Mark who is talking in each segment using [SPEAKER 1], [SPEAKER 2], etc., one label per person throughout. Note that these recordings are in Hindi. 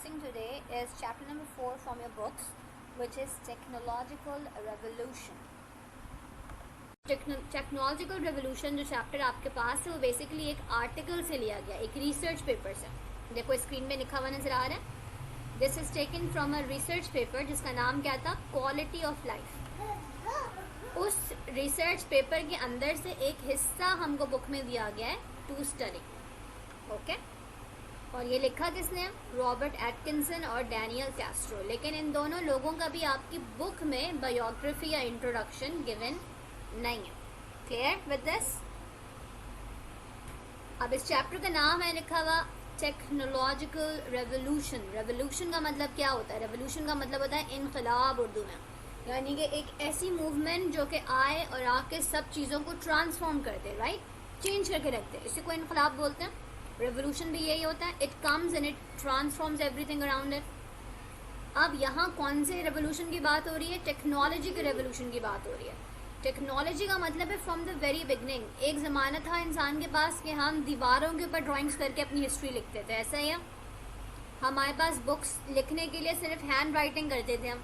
[SPEAKER 1] discussing today is chapter number 4 from your books, which is Technological Revolution. Technological revolution जो चैप्टर आपके पास है वो बेसिकली एक आर्टिकल से लिया गया, एक रिसर्च पेपर से. देखो स्क्रीन में लिखा हुआ नजर आ रहा है. This is taken from a research paper जिसका नाम क्या था, क्वालिटी ऑफ लाइफ. उस रिसर्च पेपर के अंदर से एक हिस्सा हमको बुक में दिया गया है टू स्टडी. ओके, और ये लिखा किसने, रॉबर्ट एटकिंसन और डैनियल कैस्ट्रो. लेकिन इन दोनों लोगों का भी आपकी बुक में बायोग्राफी या इंट्रोडक्शन गिवन नहीं है. Clear with this? अब इस चैप्टर का नाम है लिखा हुआ टेक्नोलॉजिकल रेवोल्यूशन. रेवोल्यूशन का मतलब क्या होता है? रेवोल्यूशन का मतलब होता है इनकलाब उर्दू में, यानी कि एक ऐसी मूवमेंट जो कि आए और आके सब चीज़ों को ट्रांसफॉर्म कर दे, राइट, चेंज करके रखते हैं. इसी को इनकलाब बोलते हैं. रेवोल्यूशन भी यही होता है, it comes and it transforms everything around it. अब यहाँ कौन से रेवोल्यूशन की बात हो रही है? टेक्नोलॉजी के रेवोल्यूशन की बात हो रही है. टेक्नोलॉजी का मतलब है फ्रॉम द वेरी बिगनिंग. एक ज़माना था इंसान के पास कि हम दीवारों के ऊपर ड्राइंग्स करके अपनी हिस्ट्री लिखते थे, ऐसा ही है. हमारे पास बुक्स लिखने के लिए सिर्फ हैंड राइटिंग करते थे हम.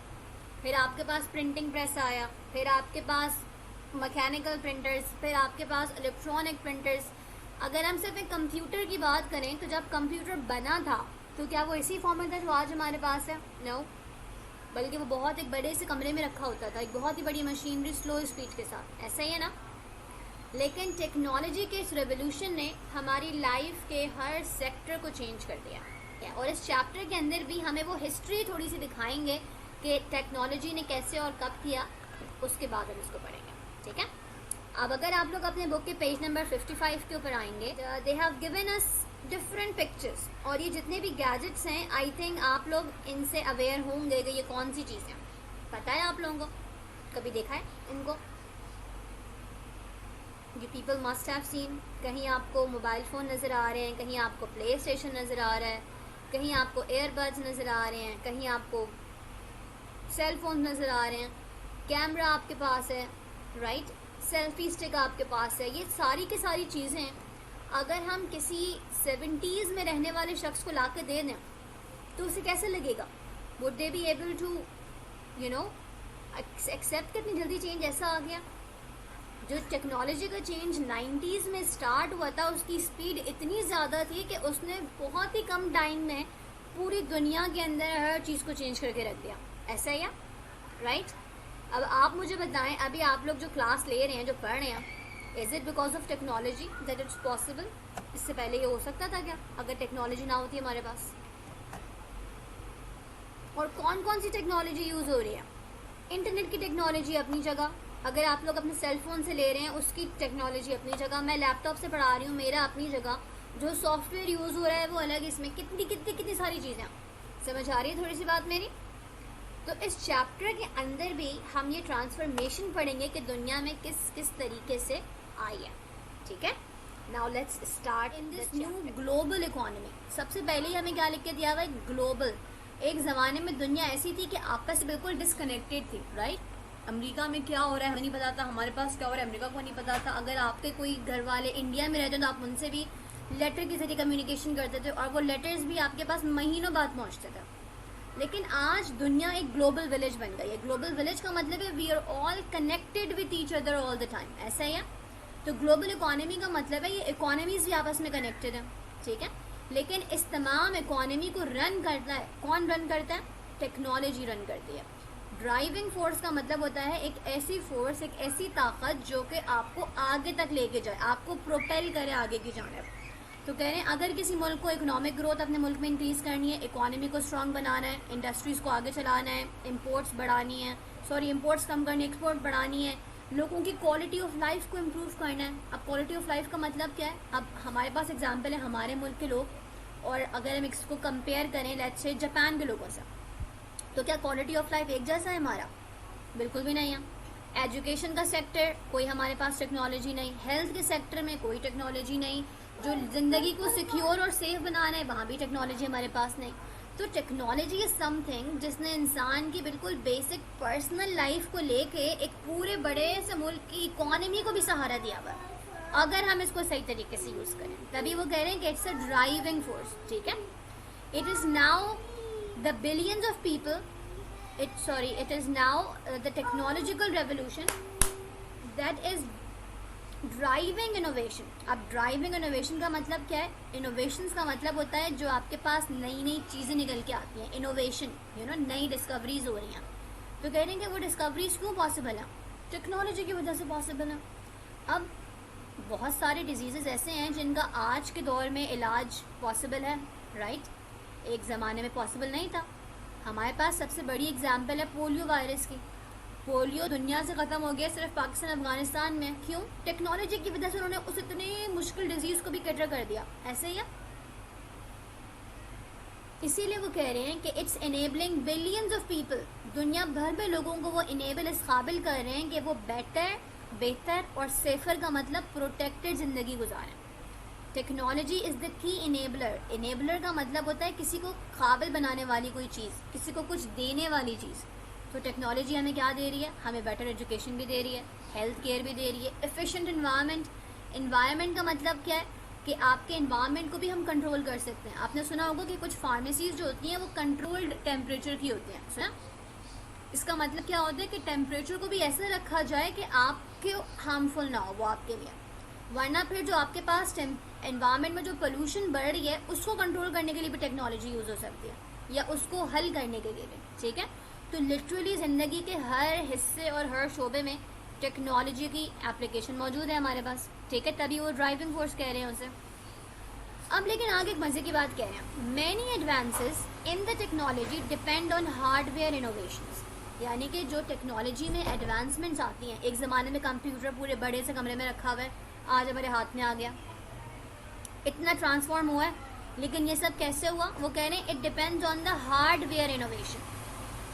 [SPEAKER 1] फिर आपके पास प्रिंटिंग प्रेस आया, फिर आपके पास मैकेनिकल प्रिंटर्स, फिर आपके पास इलेक्ट्रॉनिक प्रिंटर्स. अगर हम सिर्फ एक कंप्यूटर की बात करें तो जब कंप्यूटर बना था तो क्या वो इसी फॉर्म में था जो आज हमारे पास है? नो, बल्कि वो बहुत एक बड़े से कमरे में रखा होता था, एक बहुत ही बड़ी मशीनरी स्लो स्पीड के साथ. ऐसा ही है ना. लेकिन टेक्नोलॉजी के इस रेवोल्यूशन ने हमारी लाइफ के हर सेक्टर को चेंज कर दिया. और इस चैप्टर के अंदर भी हमें वो हिस्ट्री थोड़ी सी दिखाएंगे कि टेक्नोलॉजी ने कैसे और कब किया, उसके बाद हम इसको पढ़ेंगे. ठीक है. अब अगर आप लोग अपने बुक के पेज नंबर 55 के ऊपर आएंगे, they have given us different pictures. और ये जितने भी गैजेट्स हैं, आई थिंक आप लोग इनसे अवेयर होंगे कि ये कौन सी चीज़ें हैं. पता है आप लोगों को? कभी देखा है इनको? You people must have seen. कहीं आपको मोबाइल फ़ोन नज़र आ रहे हैं, कहीं आपको प्ले स्टेशन नज़र आ रहा है, कहीं आपको एयरबड्स नज़र आ रहे हैं, कहीं आपको सेल फोन नज़र आ रहे हैं, कैमरा आपके पास है, राइट, सेल्फी स्टिक आपके पास है. ये सारी की सारी चीज़ें अगर हम किसी 70s में रहने वाले शख्स को ला के दे दें तो उसे कैसे लगेगा? Would they be able to accept? कितनी जल्दी चेंज ऐसा आ गया. जो टेक्नोलॉजी का चेंज 90s में स्टार्ट हुआ था, उसकी स्पीड इतनी ज़्यादा थी कि उसने बहुत ही कम टाइम में पूरी दुनिया के अंदर हर चीज़ को चेंज करके रख दिया. ऐसा ही है, राइट. अब आप मुझे बताएं, अभी आप लोग जो क्लास ले रहे हैं, जो पढ़ रहे हैं, is it because of technology that it's possible? इससे पहले ये हो सकता था क्या अगर टेक्नोलॉजी ना होती हमारे पास? और कौन कौन सी टेक्नोलॉजी यूज़ हो रही है? इंटरनेट की टेक्नोलॉजी अपनी जगह, अगर आप लोग अपने सेल फोन से ले रहे हैं उसकी टेक्नोलॉजी अपनी जगह, मैं लैपटॉप से पढ़ा रही हूँ मेरा अपनी जगह, जो सॉफ्टवेयर यूज़ हो रहा है वो अलग. इसमें कितनी कितनी कितनी सारी चीज़ें. समझ आ रही है थोड़ी सी बात मेरी? तो इस चैप्टर के अंदर भी हम ये ट्रांसफॉर्मेशन पढ़ेंगे कि दुनिया में किस किस तरीके से आई है. ठीक है. Now let's start in this new global economy. सबसे पहले ही हमें क्या लिख के दिया हुआ है? ग्लोबल. एक ज़माने में दुनिया ऐसी थी कि आपस से बिल्कुल डिसकनेक्टेड थी, राइट. अमेरिका में क्या हो रहा है हमें नहीं पता था, हमारे पास क्या हो रहा है अमेरिका को नहीं पता था. अगर आपके कोई घर वाले इंडिया में रहते तो आप उनसे भी लेटर के जरिए कम्युनिकेशन करते थे, और वो लेटर्स भी आपके पास महीनों बाद पहुँचते थे. लेकिन आज दुनिया एक ग्लोबल विलेज बन गई है. ग्लोबल विलेज का मतलब है we are all connected with each other all the time. ऐसा ही है. तो ग्लोबल इकोनॉमी का मतलब है ये इकोनॉमीज भी आपस में कनेक्टेड है. ठीक है. लेकिन इस तमाम इकोनॉमी को रन करता है कौन? रन करता है? टेक्नोलॉजी रन करती है. ड्राइविंग फोर्स का मतलब होता है एक ऐसी फोर्स, एक ऐसी ताकत जो कि आपको आगे तक लेके जाए, आपको प्रोपेल करे आगे की जानिब. तो कह रहे हैं अगर किसी मुल्क को इकोनॉमिक ग्रोथ अपने मुल्क में इंक्रीज़ करनी है, इकोनॉमी को स्ट्रॉन्ग बनाना है, इंडस्ट्रीज़ को आगे चलाना है, इंपोर्ट्स बढ़ानी है, इंपोर्ट्स कम करनी, एक्सपोर्ट बढ़ानी है, लोगों की क्वालिटी ऑफ लाइफ को इम्प्रूव करना है. अब क्वालिटी ऑफ लाइफ का मतलब क्या है? अब हमारे पास एग्जांपल है हमारे मुल्क के लोग, और अगर हम इसको कंपेयर करें लेट्स से जापान के लोगों से, तो क्या क्वालिटी ऑफ लाइफ एक जैसा है हमारा? बिल्कुल भी नहीं है. एजुकेशन का सेक्टर कोई हमारे पास टेक्नोलॉजी नहीं, हेल्थ के सेक्टर में कोई टेक्नोलॉजी नहीं, जो ज़िंदगी को सिक्योर और सेफ बनाना है वहाँ भी टेक्नोलॉजी हमारे पास नहीं. तो टेक्नोलॉजी इज समथिंग जिसने इंसान की बिल्कुल बेसिक पर्सनल लाइफ को लेके एक पूरे बड़े से मुल्क की इकोनॉमी को भी सहारा दिया हुआ है. अगर हम इसको सही तरीके से यूज़ करें, तभी वो कह रहे हैं कि इट्स अ ड्राइविंग फोर्स. ठीक है. It is now the billions of people, it is now the technological revolution that is driving innovation. अब ड्राइविंग इनोवेशन का मतलब क्या है? इनोवेशंस का मतलब होता है जो आपके पास नई नई चीज़ें निकल के आती हैं. इनोवेशन नई डिस्कवरीज हो रही हैं. तो कह रहे हैं कि वो डिस्कवरीज क्यों पॉसिबल है? टेक्नोलॉजी की वजह से पॉसिबल है. अब बहुत सारे डिजीज़ेस ऐसे हैं जिनका आज के दौर में इलाज पॉसिबल है, राइट? एक ज़माने में पॉसिबल नहीं था. हमारे पास सबसे बड़ी एग्जाम्पल है पोलियो वायरस की. पोलियो दुनिया से ख़त्म हो गया सिर्फ पाकिस्तान अफगानिस्तान में. क्यों? टेक्नोलॉजी की वजह से उन्होंने उस इतने मुश्किल डिजीज़ को भी कैटर कर दिया. ऐसे ही है. इसीलिए वो कह रहे हैं कि it's enabling billions of people. दुनिया भर में लोगों को वो इनेबल इस काबिल कर रहे हैं कि वो बेहतर और सेफर का मतलब प्रोटेक्टेड ज़िंदगी गुजारें. Technology is the key enabler. Enabler का मतलब होता है किसी को काबिल बनाने वाली कोई चीज़, किसी को कुछ देने वाली चीज़. तो टेक्नोलॉजी हमें क्या दे रही है? हमें बेटर एजुकेशन भी दे रही है, हेल्थ केयर भी दे रही है, एफिशिएंट एनवायरनमेंट. एनवायरनमेंट का मतलब क्या है? कि आपके एनवायरनमेंट को भी हम कंट्रोल कर सकते हैं. आपने सुना होगा कि कुछ फार्मेसीज जो होती हैं वो कंट्रोल्ड टेम्परेचर की होती हैं. सुना? इसका मतलब क्या होता है कि टेम्परेचर को भी ऐसे रखा जाए कि आपके हार्मफुल ना हो वो आपके लिए. वरना फिर जो आपके पास एनवायरनमेंट में जो पोल्यूशन बढ़ रही है उसको कंट्रोल करने के लिए भी टेक्नोलॉजी यूज़ हो सकती है, या उसको हल करने के लिए भी. ठीक है. तो लिटरली ज़िंदगी के हर हिस्से और हर शोबे में टेक्नोलॉजी की एप्लीकेशन मौजूद है हमारे पास. ठीक है. तभी वो ड्राइविंग फोर्स कह रहे हैं उसे. अब लेकिन आगे एक मज़े की बात कह रहे हैं. Many advances in the technology depend on hardware innovations. यानी कि जो टेक्नोलॉजी में एडवांसमेंट्स आती हैं, एक ज़माने में कंप्यूटर पूरे बड़े से कमरे में रखा हुआ है, आज हमारे हाथ में आ गया, इतना ट्रांसफॉर्म हुआ है. लेकिन ये सब कैसे हुआ? वो कह रहे हैं it depends on the hardware innovation.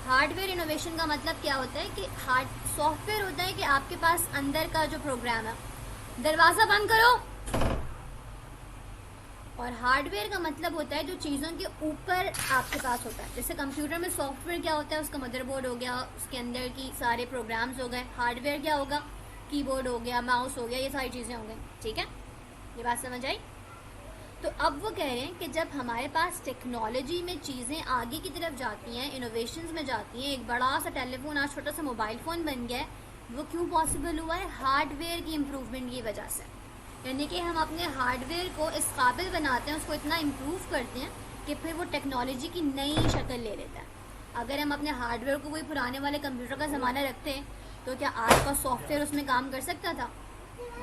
[SPEAKER 1] Hardware innovation का मतलब क्या होता है? कि सॉफ्टवेयर होता है कि आपके पास अंदर का जो प्रोग्राम है, दरवाज़ा बंद करो. और हार्डवेयर का मतलब होता है जो चीज़ों के ऊपर आपके पास होता है. जैसे कंप्यूटर में सॉफ्टवेयर क्या होता है? उसका मदरबोर्ड हो गया, उसके अंदर की सारे प्रोग्राम्स हो गए. हार्डवेयर क्या होगा? कीबोर्ड हो गया, माउस हो गया, ये सारी चीज़ें हो गई. ठीक है. ये बात समझ आई? तो अब वो कह रहे हैं कि जब हमारे पास टेक्नोलॉजी में चीज़ें आगे की तरफ जाती हैं, इनोवेशंस में जाती हैं, एक बड़ा सा टेलीफोन आज छोटा सा मोबाइल फ़ोन बन गया है, वो क्यों पॉसिबल हुआ है? हार्डवेयर की इम्प्रूवमेंट की वजह से. यानी कि हम अपने हार्डवेयर को इस काबिल बनाते हैं, उसको इतना इम्प्रूव करते हैं कि फिर वो टेक्नोलॉजी की नई शक्ल ले लेता है. अगर हम अपने हार्डवेयर को कोई पुराने वाले कंप्यूटर का ज़माना रखते हैं तो क्या आज का सॉफ्टवेयर उसमें काम कर सकता था?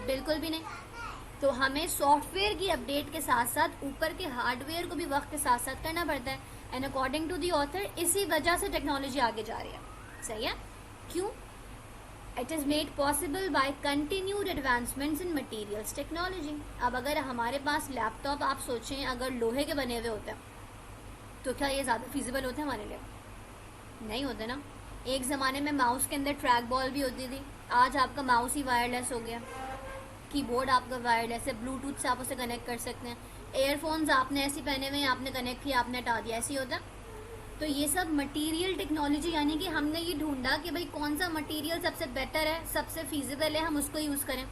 [SPEAKER 1] बिल्कुल भी नहीं. तो हमें सॉफ्टवेयर की अपडेट के साथ साथ ऊपर के हार्डवेयर को भी वक्त के साथ साथ करना पड़ता है. And according to the author इसी वजह से टेक्नोलॉजी आगे जा रही है. सही है. क्यों? It is made possible by continued advancements in materials technology. अब अगर हमारे पास लैपटॉप आप सोचें अगर लोहे के बने हुए होते हैं तो क्या ये ज़्यादा फिजिबल होते हैं हमारे लिए? नहीं होते ना. एक ज़माने में माउस के अंदर ट्रैक बॉल भी होती थी, आज आपका माउस ही वायरलेस हो गया, कीबोर्ड आपका वायरलेस है, ब्लूटूथ से आप उसे कनेक्ट कर सकते हैं. एयरफोन्स आपने ऐसे पहने हुए हैं, आपने कनेक्ट किया, आपने हटा दिया, ऐसे ही होता. तो ये सब मटेरियल टेक्नोलॉजी, यानी कि हमने ये ढूंढा कि भाई कौन सा मटेरियल सबसे बेटर है, सबसे फीजिबल है, हम उसको यूज़ करें.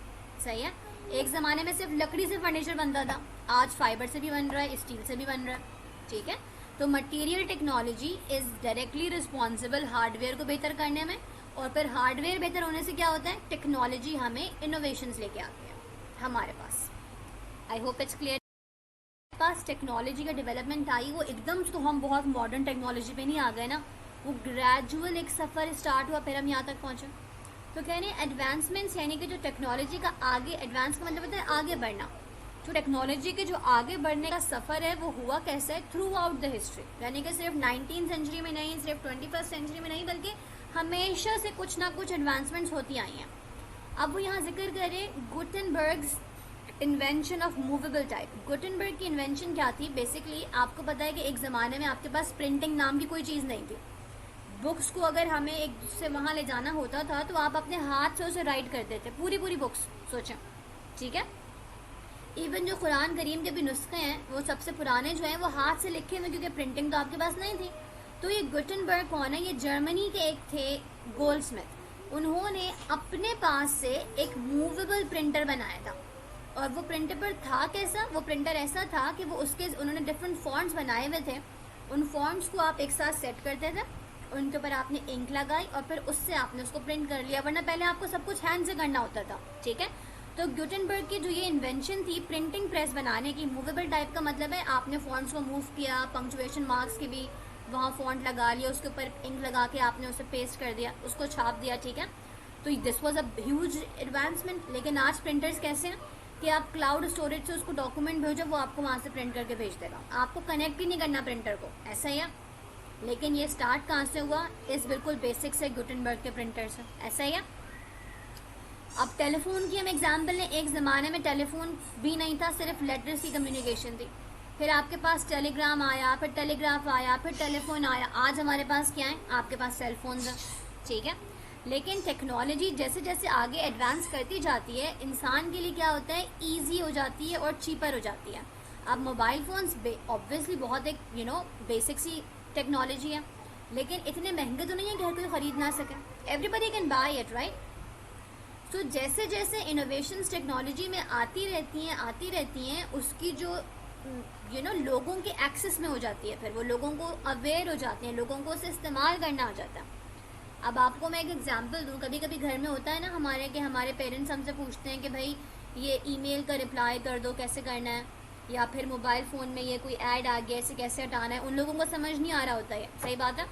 [SPEAKER 1] सही है. एक ज़माने में सिर्फ लकड़ी से फर्नीचर बनता था, आज फाइबर से भी बन रहा है, स्टील से भी बन रहा है. ठीक है. तो material technology is directly responsible hardware को बेहतर करने में, और फिर हार्डवेयर बेहतर होने से क्या होता है? टेक्नोलॉजी हमें इनोवेशंस लेके आती है हमारे पास. I hope it's clear. पास टेक्नोलॉजी का डेवलपमेंट आई, वो एकदम तो हम बहुत मॉडर्न टेक्नोलॉजी पे नहीं आ गए ना, वो ग्रेजुअल एक सफ़र स्टार्ट हुआ, फिर हम यहाँ तक पहुँचे. तो कह रहे हैं एडवांसमेंट्स, यानी कि जो टेक्नोलॉजी का आगे, एडवांस का मतलब होता है आगे बढ़ना. जो टेक्नोलॉजी के जो आगे बढ़ने का सफ़र है वो हुआ कैसे है? Through out the history. यानी कि सिर्फ 19th सेंचुरी में नहीं, सिर्फ 21st सेंचुरी में नहीं, बल्कि हमेशा से कुछ ना कुछ एडवांसमेंट्स होती आई हैं. अब वो यहाँ जिक्र करें Gutenberg's invention of movable type. Gutenberg की इन्वेंशन क्या थी? बेसिकली आपको पता है कि एक ज़माने में आपके पास प्रिंटिंग नाम की कोई चीज़ नहीं थी. बुक्स को अगर हमें एक से वहाँ ले जाना होता था तो आप अपने हाथ से उसे राइट करते थे, पूरी पूरी बुक्स. सोचें. ठीक है. इवन जो कुरान करीम के भी नुस्खे हैं वो सबसे पुराने जो हैं वो हाथ से लिखे हुए, क्योंकि प्रिंटिंग तो आपके पास नहीं थी. तो ये गुटेनबर्ग कौन है? ये जर्मनी के एक थे गोल्डस्मिथ. उन्होंने अपने पास से एक मूवेबल प्रिंटर बनाया था. और वो प्रिंटर था कैसा? वो प्रिंटर ऐसा था कि वो उसके उन्होंने डिफरेंट फॉन्ट्स बनाए हुए थे, उन फॉन्ट्स को आप एक साथ सेट करते थे, उनके ऊपर आपने इंक लगाई और फिर उससे आपने उसको प्रिंट कर लिया, वरना पहले आपको सब कुछ हैंड से करना होता था, ठीक है। तो गुटेनबर्ग की जो ये इन्वेंशन थी प्रिंटिंग प्रेस बनाने की, मूवेबल टाइप का मतलब है आपने फॉन्ट्स को मूव किया, पंक्चुएशन मार्क्स के भी वहाँ फॉन्ट लगा लिया, उसके ऊपर इंक लगा के आपने उसे पेस्ट कर दिया, उसको छाप दिया, ठीक है। तो this was a huge advancement. लेकिन आज प्रिंटर्स कैसे हैं कि आप क्लाउड स्टोरेज से उसको डॉक्यूमेंट भेजो, वो आपको वहाँ से प्रिंट करके भेज देगा, आपको कनेक्ट ही नहीं करना प्रिंटर को, ऐसा ही है। लेकिन ये स्टार्ट कहाँ से हुआ? इस बिल्कुल बेसिक से गुटेनबर्ग के प्रिंटर से, ऐसा ही है। अब टेलीफोन की हम एग्जाम्पल लें, एक ज़माने में टेलीफोन भी नहीं था, सिर्फ लेटर्स की कम्युनिकेशन थी, फिर आपके पास टेलीग्राम आया, फिर टेलीग्राफ आया, फिर टेलीफोन आया, आज हमारे पास क्या है? आपके पास सेल फोन है, ठीक है। लेकिन टेक्नोलॉजी जैसे जैसे आगे एडवांस करती जाती है, इंसान के लिए क्या होता है? ईजी हो जाती है और चीपर हो जाती है। अब मोबाइल फ़ोन्स ऑब्वियसली बहुत एक बेसिक सी टेक्नोलॉजी है, लेकिन इतने महंगे तो नहीं है कि हर कोई ख़रीद ना सके, everybody can buy it, right. तो जैसे जैसे इनोवेशंस टेक्नोलॉजी में आती रहती हैं, उसकी जो लोगों के एक्सेस में हो जाती है, फिर वो लोगों को अवेयर हो जाते हैं, लोगों को उसे इस्तेमाल करना आ जाता है। अब आपको मैं एक एग्जांपल दूं, कभी कभी घर में होता है ना हमारे कि हमारे पेरेंट्स हमसे पूछते हैं कि भाई ये ईमेल का रिप्लाई कर दो, कैसे करना है, या फिर मोबाइल फ़ोन में ये कोई ऐड आ गया, इसे कैसे हटाना है। उन लोगों को समझ नहीं आ रहा होता है, सही बात है,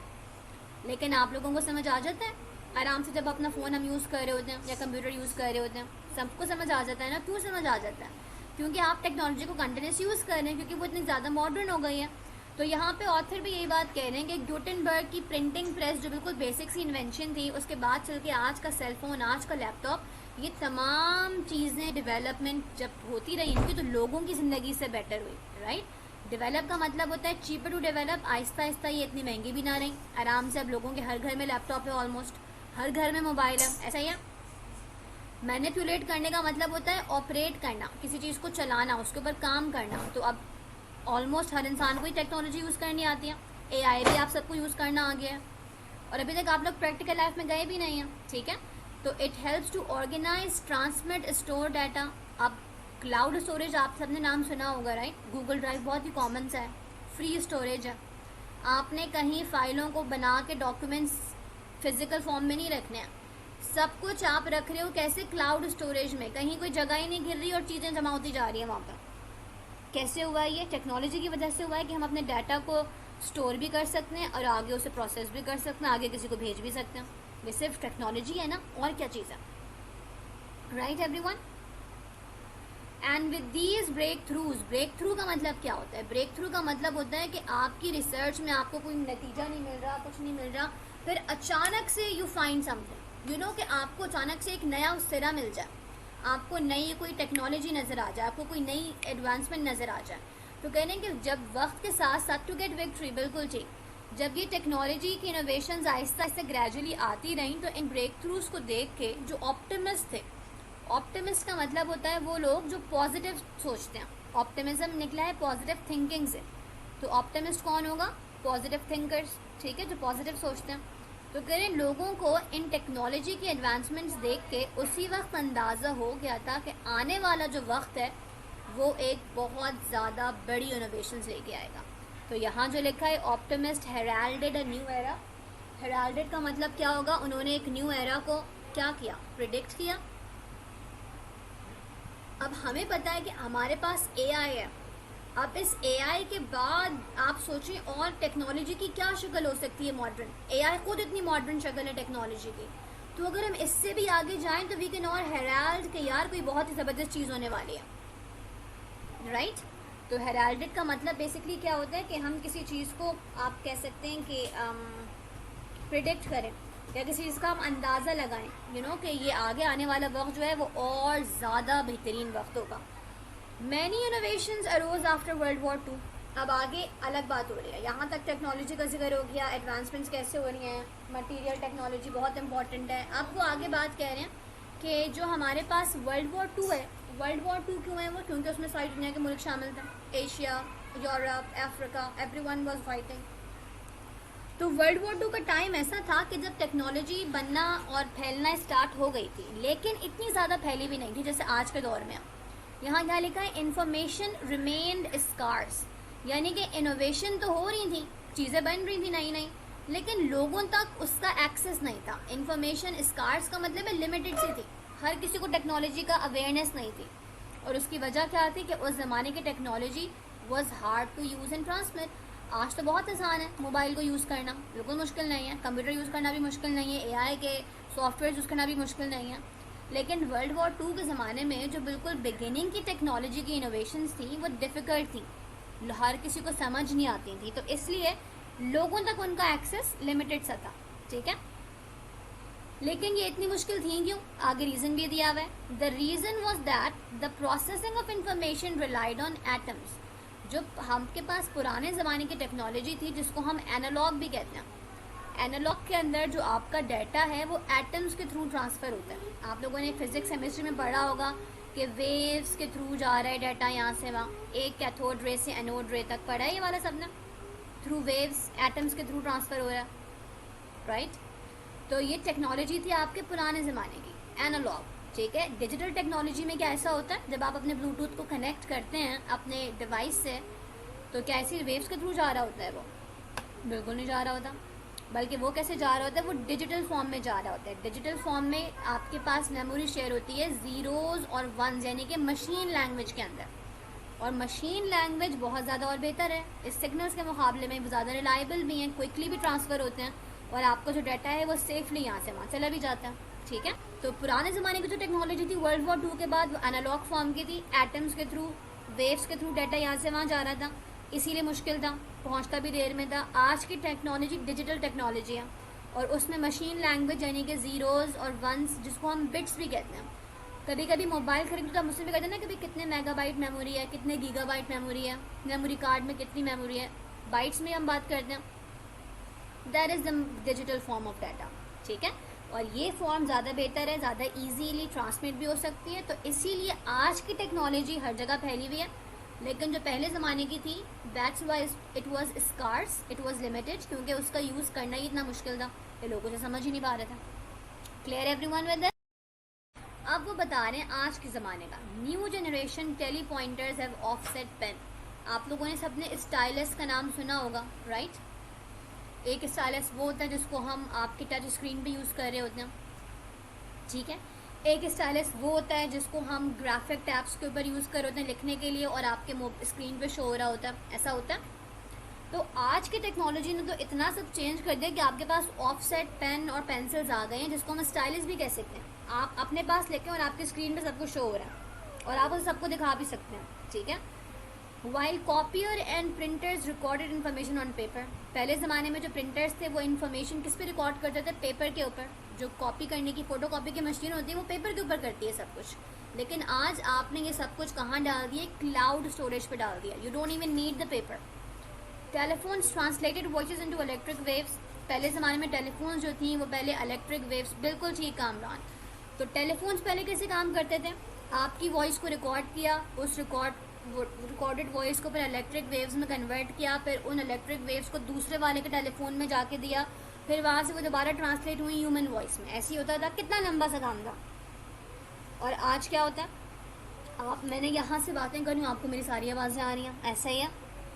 [SPEAKER 1] लेकिन आप लोगों को समझ आ जाता है आराम से। जब अपना फ़ोन हम यूज़ कर रहे होते हैं या कंप्यूटर यूज़ कर रहे होते हैं, सबको समझ आ जाता है ना। क्यों समझ आ जाता है? क्योंकि आप टेक्नोलॉजी को कंटिन्यूस यूज़ कर रहे हैं, क्योंकि वो इतनी ज़्यादा मॉडर्न हो गई है। तो यहाँ पे ऑथर भी यही बात कह रहे हैं कि गुटेनबर्ग की प्रिंटिंग प्रेस जो बिल्कुल बेसिक सी इन्वेंशन थी, उसके बाद चल के आज का सेलफोन, आज का लैपटॉप, ये तमाम चीज़ें डेवलपमेंट जब होती रही इनकी, तो लोगों की ज़िंदगी से बेटर हुई, राइट। डेवलप का मतलब होता है cheaper to develop, Aahista Aahista ये इतनी महंगी भी ना रही, आराम से अब लोगों के हर घर में लैपटॉप है, ऑलमोस्ट हर घर में मोबाइल है, ऐसा ही है। मैनिपुलेट करने का मतलब होता है ऑपरेट करना, किसी चीज़ को चलाना, उसके ऊपर काम करना। तो अब ऑलमोस्ट हर इंसान को ही टेक्नोलॉजी यूज़ करनी आती है, AI भी आप सबको यूज़ करना आ गया है, और अभी तक आप लोग प्रैक्टिकल लाइफ में गए भी नहीं हैं, ठीक है। तो it helps to organise, transmit, store data. अब क्लाउड स्टोरेज आप सबने नाम सुना होगा, राइट। गूगल ड्राइव बहुत ही कॉमन सा है, फ्री स्टोरेज है। आपने कहीं फाइलों को बना के डॉक्यूमेंट्स फिजिकल फॉर्म में नहीं रखने हैं, सब कुछ आप रख रहे हो कैसे? क्लाउड स्टोरेज में, कहीं कोई जगह ही नहीं गिर रही और चीज़ें जमा होती जा रही है वहाँ पर। कैसे हुआ ये? टेक्नोलॉजी की वजह से हुआ है कि हम अपने डाटा को स्टोर भी कर सकते हैं और आगे उसे प्रोसेस भी कर सकते हैं, आगे किसी को भेज भी सकते हैं। ये सिर्फ टेक्नोलॉजी है ना, और क्या चीज़ है, right everyone. And with these breakthrough का मतलब क्या होता है? ब्रेक थ्रू का मतलब होता है कि आपकी रिसर्च में आपको कोई नतीजा नहीं मिल रहा, कुछ नहीं मिल रहा, फिर अचानक से यू फाइंड समथिंग, कि आपको अचानक से एक नया सिरा मिल जाए, आपको नई कोई टेक्नोलॉजी नज़र आ जाए, आपको कोई नई एडवांसमेंट नज़र आ जाए। तो कह रहे हैं कि जब वक्त के साथ साथ टू गेट विक्ट्री, बिल्कुल ठीक, जब ये टेक्नोलॉजी की इनोवेशंस आहिस्ता आहिस्ता ग्रेजुअली आती रहीं, तो इन ब्रेक थ्रूज को देख के जो ऑप्टिमिस्ट थे, ऑप्टिमिस्ट का मतलब होता है वो लोग जो पॉजिटिव सोचते हैं, ऑप्टिमिज्म निकला है पॉजिटिव थिंकिंग से। तो ऑप्टिमिस्ट कौन होगा? पॉजिटिव थिंकर्स, ठीक है, जो पॉजिटिव सोचते हैं। तो कह रहे हैं लोगों को इन टेक्नोलॉजी की एडवांसमेंट्स देख के उसी वक्त अंदाज़ा हो गया था कि आने वाला जो वक्त है वो एक बहुत ज़्यादा बड़ी इनोवेशंस लेके आएगा। तो यहाँ जो लिखा है ऑप्टिमिस्ट हेराल्डेड अ न्यू एरा, हेराल्डेड का मतलब क्या होगा? उन्होंने एक न्यू एरा को क्या किया? प्रिडिक्ट किया। अब हमें पता है कि हमारे पास AI है, अब इस AI के बाद आप सोचें और टेक्नोलॉजी की क्या शक्ल हो सकती है मॉडर्न। AI खुद इतनी मॉडर्न शक्ल है टेक्नोलॉजी की, तो अगर हम इससे भी आगे जाएं तो वी कैन और हेराल्ड के यार कोई बहुत ही ज़बरदस्त चीज़ होने वाली है, राइट। तो हेराल्डेड का मतलब बेसिकली क्या होता है कि हम किसी चीज़ को आप कह सकते हैं कि प्रिडिक्ट करें या किसी चीज़ का हम अंदाज़ा लगाएं, कि ये आगे आने वाला वक्त जो है वो और ज़्यादा बेहतरीन वक्त होगा। Many innovations arose after world war 2। अब आगे अलग बात हो रही है, यहाँ तक टेक्नोलॉजी का जिक्र हो गया, एडवांसमेंट्स कैसे हो रही हैं, मटेरियल टेक्नोलॉजी बहुत इंपॉर्टेंट है। अब वो आगे बात कह रहे हैं कि जो हमारे पास वर्ल्ड वॉर 2 है, वर्ल्ड वॉर 2 क्यों है वो? क्योंकि उसमें सारी दुनिया के मुल्क शामिल थे, Asia, Europe, Africa, everyone was fighting. तो वर्ल्ड वॉर 2 का टाइम ऐसा था कि जब टेक्नोलॉजी बनना और फैलना स्टार्ट हो गई थी, लेकिन इतनी ज़्यादा फैली भी नहीं थी जैसे आज के दौर में। यहाँ क्या लिखा है? इन्फॉर्मेशन रिमेन्ड स्कार्स, यानी कि इनोवेशन तो हो रही थी चीज़ें बन रही थी नई नई, लेकिन लोगों तक उसका एक्सेस नहीं था। इंफॉर्मेशन स्कार्स का मतलब है लिमिटेड सी थी, हर किसी को टेक्नोलॉजी का अवेयरनेस नहीं थी। और उसकी वजह क्या थी कि उस ज़माने की technology was hard to use and transmit. आज तो बहुत आसान है मोबाइल को यूज़ करना, बिल्कुल मुश्किल नहीं है। कंप्यूटर यूज़ करना भी मुश्किल नहीं है, एआई के सॉफ्टवेयर यूज़ करना भी मुश्किल नहीं है। लेकिन वर्ल्ड वॉर 2 के ज़माने में जो बिल्कुल बिगिनिंग की टेक्नोलॉजी की इनोवेशंस थी वो डिफ़िकल्ट थी, हर किसी को समझ नहीं आती थी, तो इसलिए लोगों तक उनका एक्सेस लिमिटेड सा था। ठीक है, लेकिन ये इतनी मुश्किल थी क्यों? आगे रीज़न भी दिया हुआ है। The reason was that the processing of information relied on atoms. जो हमके पास पुराने ज़माने की टेक्नोलॉजी थी जिसको हम एनालॉग भी कहते हैं, एनालॉग के अंदर जो आपका डाटा है वो एटम्स के थ्रू ट्रांसफ़र होता है। आप लोगों ने फिजिक्स केमिस्ट्री में पढ़ा होगा कि वेव्स के थ्रू जा रहा है डाटा यहाँ से वहाँ, एक कैथोड रे से एनोड रे तक पढ़ा है ये वाला सब ना, थ्रू वेव्स एटम्स के थ्रू ट्रांसफ़र हो रहा है, राइट। तो ये टेक्नोलॉजी थी आपके पुराने ज़माने की, एनालॉग। ठीक है, डिजिटल टेक्नोलॉजी में क्या ऐसा होता है, जब आप अपने ब्लूटूथ को कनेक्ट करते हैं अपने डिवाइस से, तो क्या ऐसी वेव्स के थ्रू जा रहा होता है? वो बिल्कुल नहीं जा रहा होता, बल्कि वो कैसे जा रहा होता है, वो डिजिटल फॉर्म में जा रहा होता है। डिजिटल फॉर्म में आपके पास मेमोरी शेयर होती है ज़ीरोज़ और वंस, यानी कि मशीन लैंग्वेज के अंदर। और मशीन लैंग्वेज बहुत ज़्यादा और बेहतर है इस सिग्नल्स के मुकाबले में, ज़्यादा रिलायबल भी हैं, क्विकली भी ट्रांसफ़र होते हैं, और आपका जो डाटा है वो सेफली यहाँ से वहाँ चला भी जाता है। ठीक है, तो पुराने ज़माने की जो टेक्नोलॉजी थी वर्ल्ड वॉर 2 के बाद वो एनालॉग फॉर्म की थी, एटम्स के थ्रू, वेव्स के थ्रू डाटा यहाँ से वहाँ जा रहा था, इसीलिए मुश्किल था, पहुँचता भी देर में था। आज की टेक्नोलॉजी डिजिटल टेक्नोलॉजी है, और उसमें मशीन लैंग्वेज यानी कि ज़ीरोज़ और वंस, जिसको हम बिट्स भी कहते हैं। कभी कभी मोबाइल खरीदते तो मुझसे भी कहते हैं ना, कभी कितने मेगाबाइट मेमोरी है, कितने गीगाबाइट मेमोरी है, मेमोरी कार्ड में कितनी मेमोरी है, बाइट्स में हम बात करते हैं। That is the digital form of data. ठीक है, और ये फॉर्म ज़्यादा बेहतर है, ज़्यादा इजीली ट्रांसमिट भी हो सकती है, तो इसीलिए आज की टेक्नोलॉजी हर जगह फैली हुई है। लेकिन जो पहले ज़माने की थी, that's why it was scarce, it was limited, क्योंकि उसका यूज़ करना ही इतना मुश्किल था, ये लोगों से समझ ही नहीं पा रहे थे। Clear everyone with that? अब वो बता रहे हैं आज के ज़माने का। New generation telepointers have offset pen. आप लोगों ने सबने स्टाइलस का नाम सुना होगा, राइट? एक स्टाइलस वो होता है जिसको हम आपके टच स्क्रीन पे यूज़ कर रहे होते हैं, ठीक है। एक स्टाइलस वो होता है जिसको हम ग्राफिक टैब्स के ऊपर यूज़ कर रहे होते हैं लिखने के लिए, और आपके स्क्रीन पे शो हो रहा होता है, ऐसा होता है। तो आज की टेक्नोलॉजी ने तो इतना सब चेंज कर दिया कि आपके पास ऑफसेट पेन और पेंसिल्स आ गए हैं, जिसको हम स्टाइलस भी कह सकते हैं। आप अपने पास लेके और आपकी स्क्रीन पे सब कुछ शो हो रहा है, और आप उसे सबको दिखा भी सकते हैं, ठीक है। While copier and printers recorded information on paper. पहले ज़माने में जो प्रिंटर्स थे वो इन्फॉर्मेशन किस पे रिकॉर्ड करते थे? पेपर के ऊपर। जो कॉपी करने की फोटो कॉपी की मशीन होती है वो पेपर के ऊपर करती है सब कुछ। लेकिन आज आपने ये सब कुछ कहाँ डाल दिया? क्लाउड स्टोरेज पे डाल दिया। You don't even need the paper. Telephones translated voices into electric waves. पहले ज़माने में टेलीफोन्स जो थी वो पहले इलेक्ट्रिक वेव्स, बिल्कुल ठीक कामरान। तो टेलीफोन्स पहले कैसे काम करते थे? आपकी वॉइस को रिकॉर्ड किया, उस रिकॉर्डेड वॉइस को फिर इलेक्ट्रिक वेव्स में कन्वर्ट किया, फिर उन इलेक्ट्रिक वेव्स को दूसरे वाले के टेलीफोन में जाके दिया, फिर वहाँ से वो दोबारा ट्रांसलेट हुई ह्यूमन वॉइस में। ऐसे ही होता था, कितना लंबा सा काम था। और आज क्या होता है? मैंने यहाँ से बातें करी, आपको मेरी सारी आवाज़ें आ रही हैं, ऐसा ही है।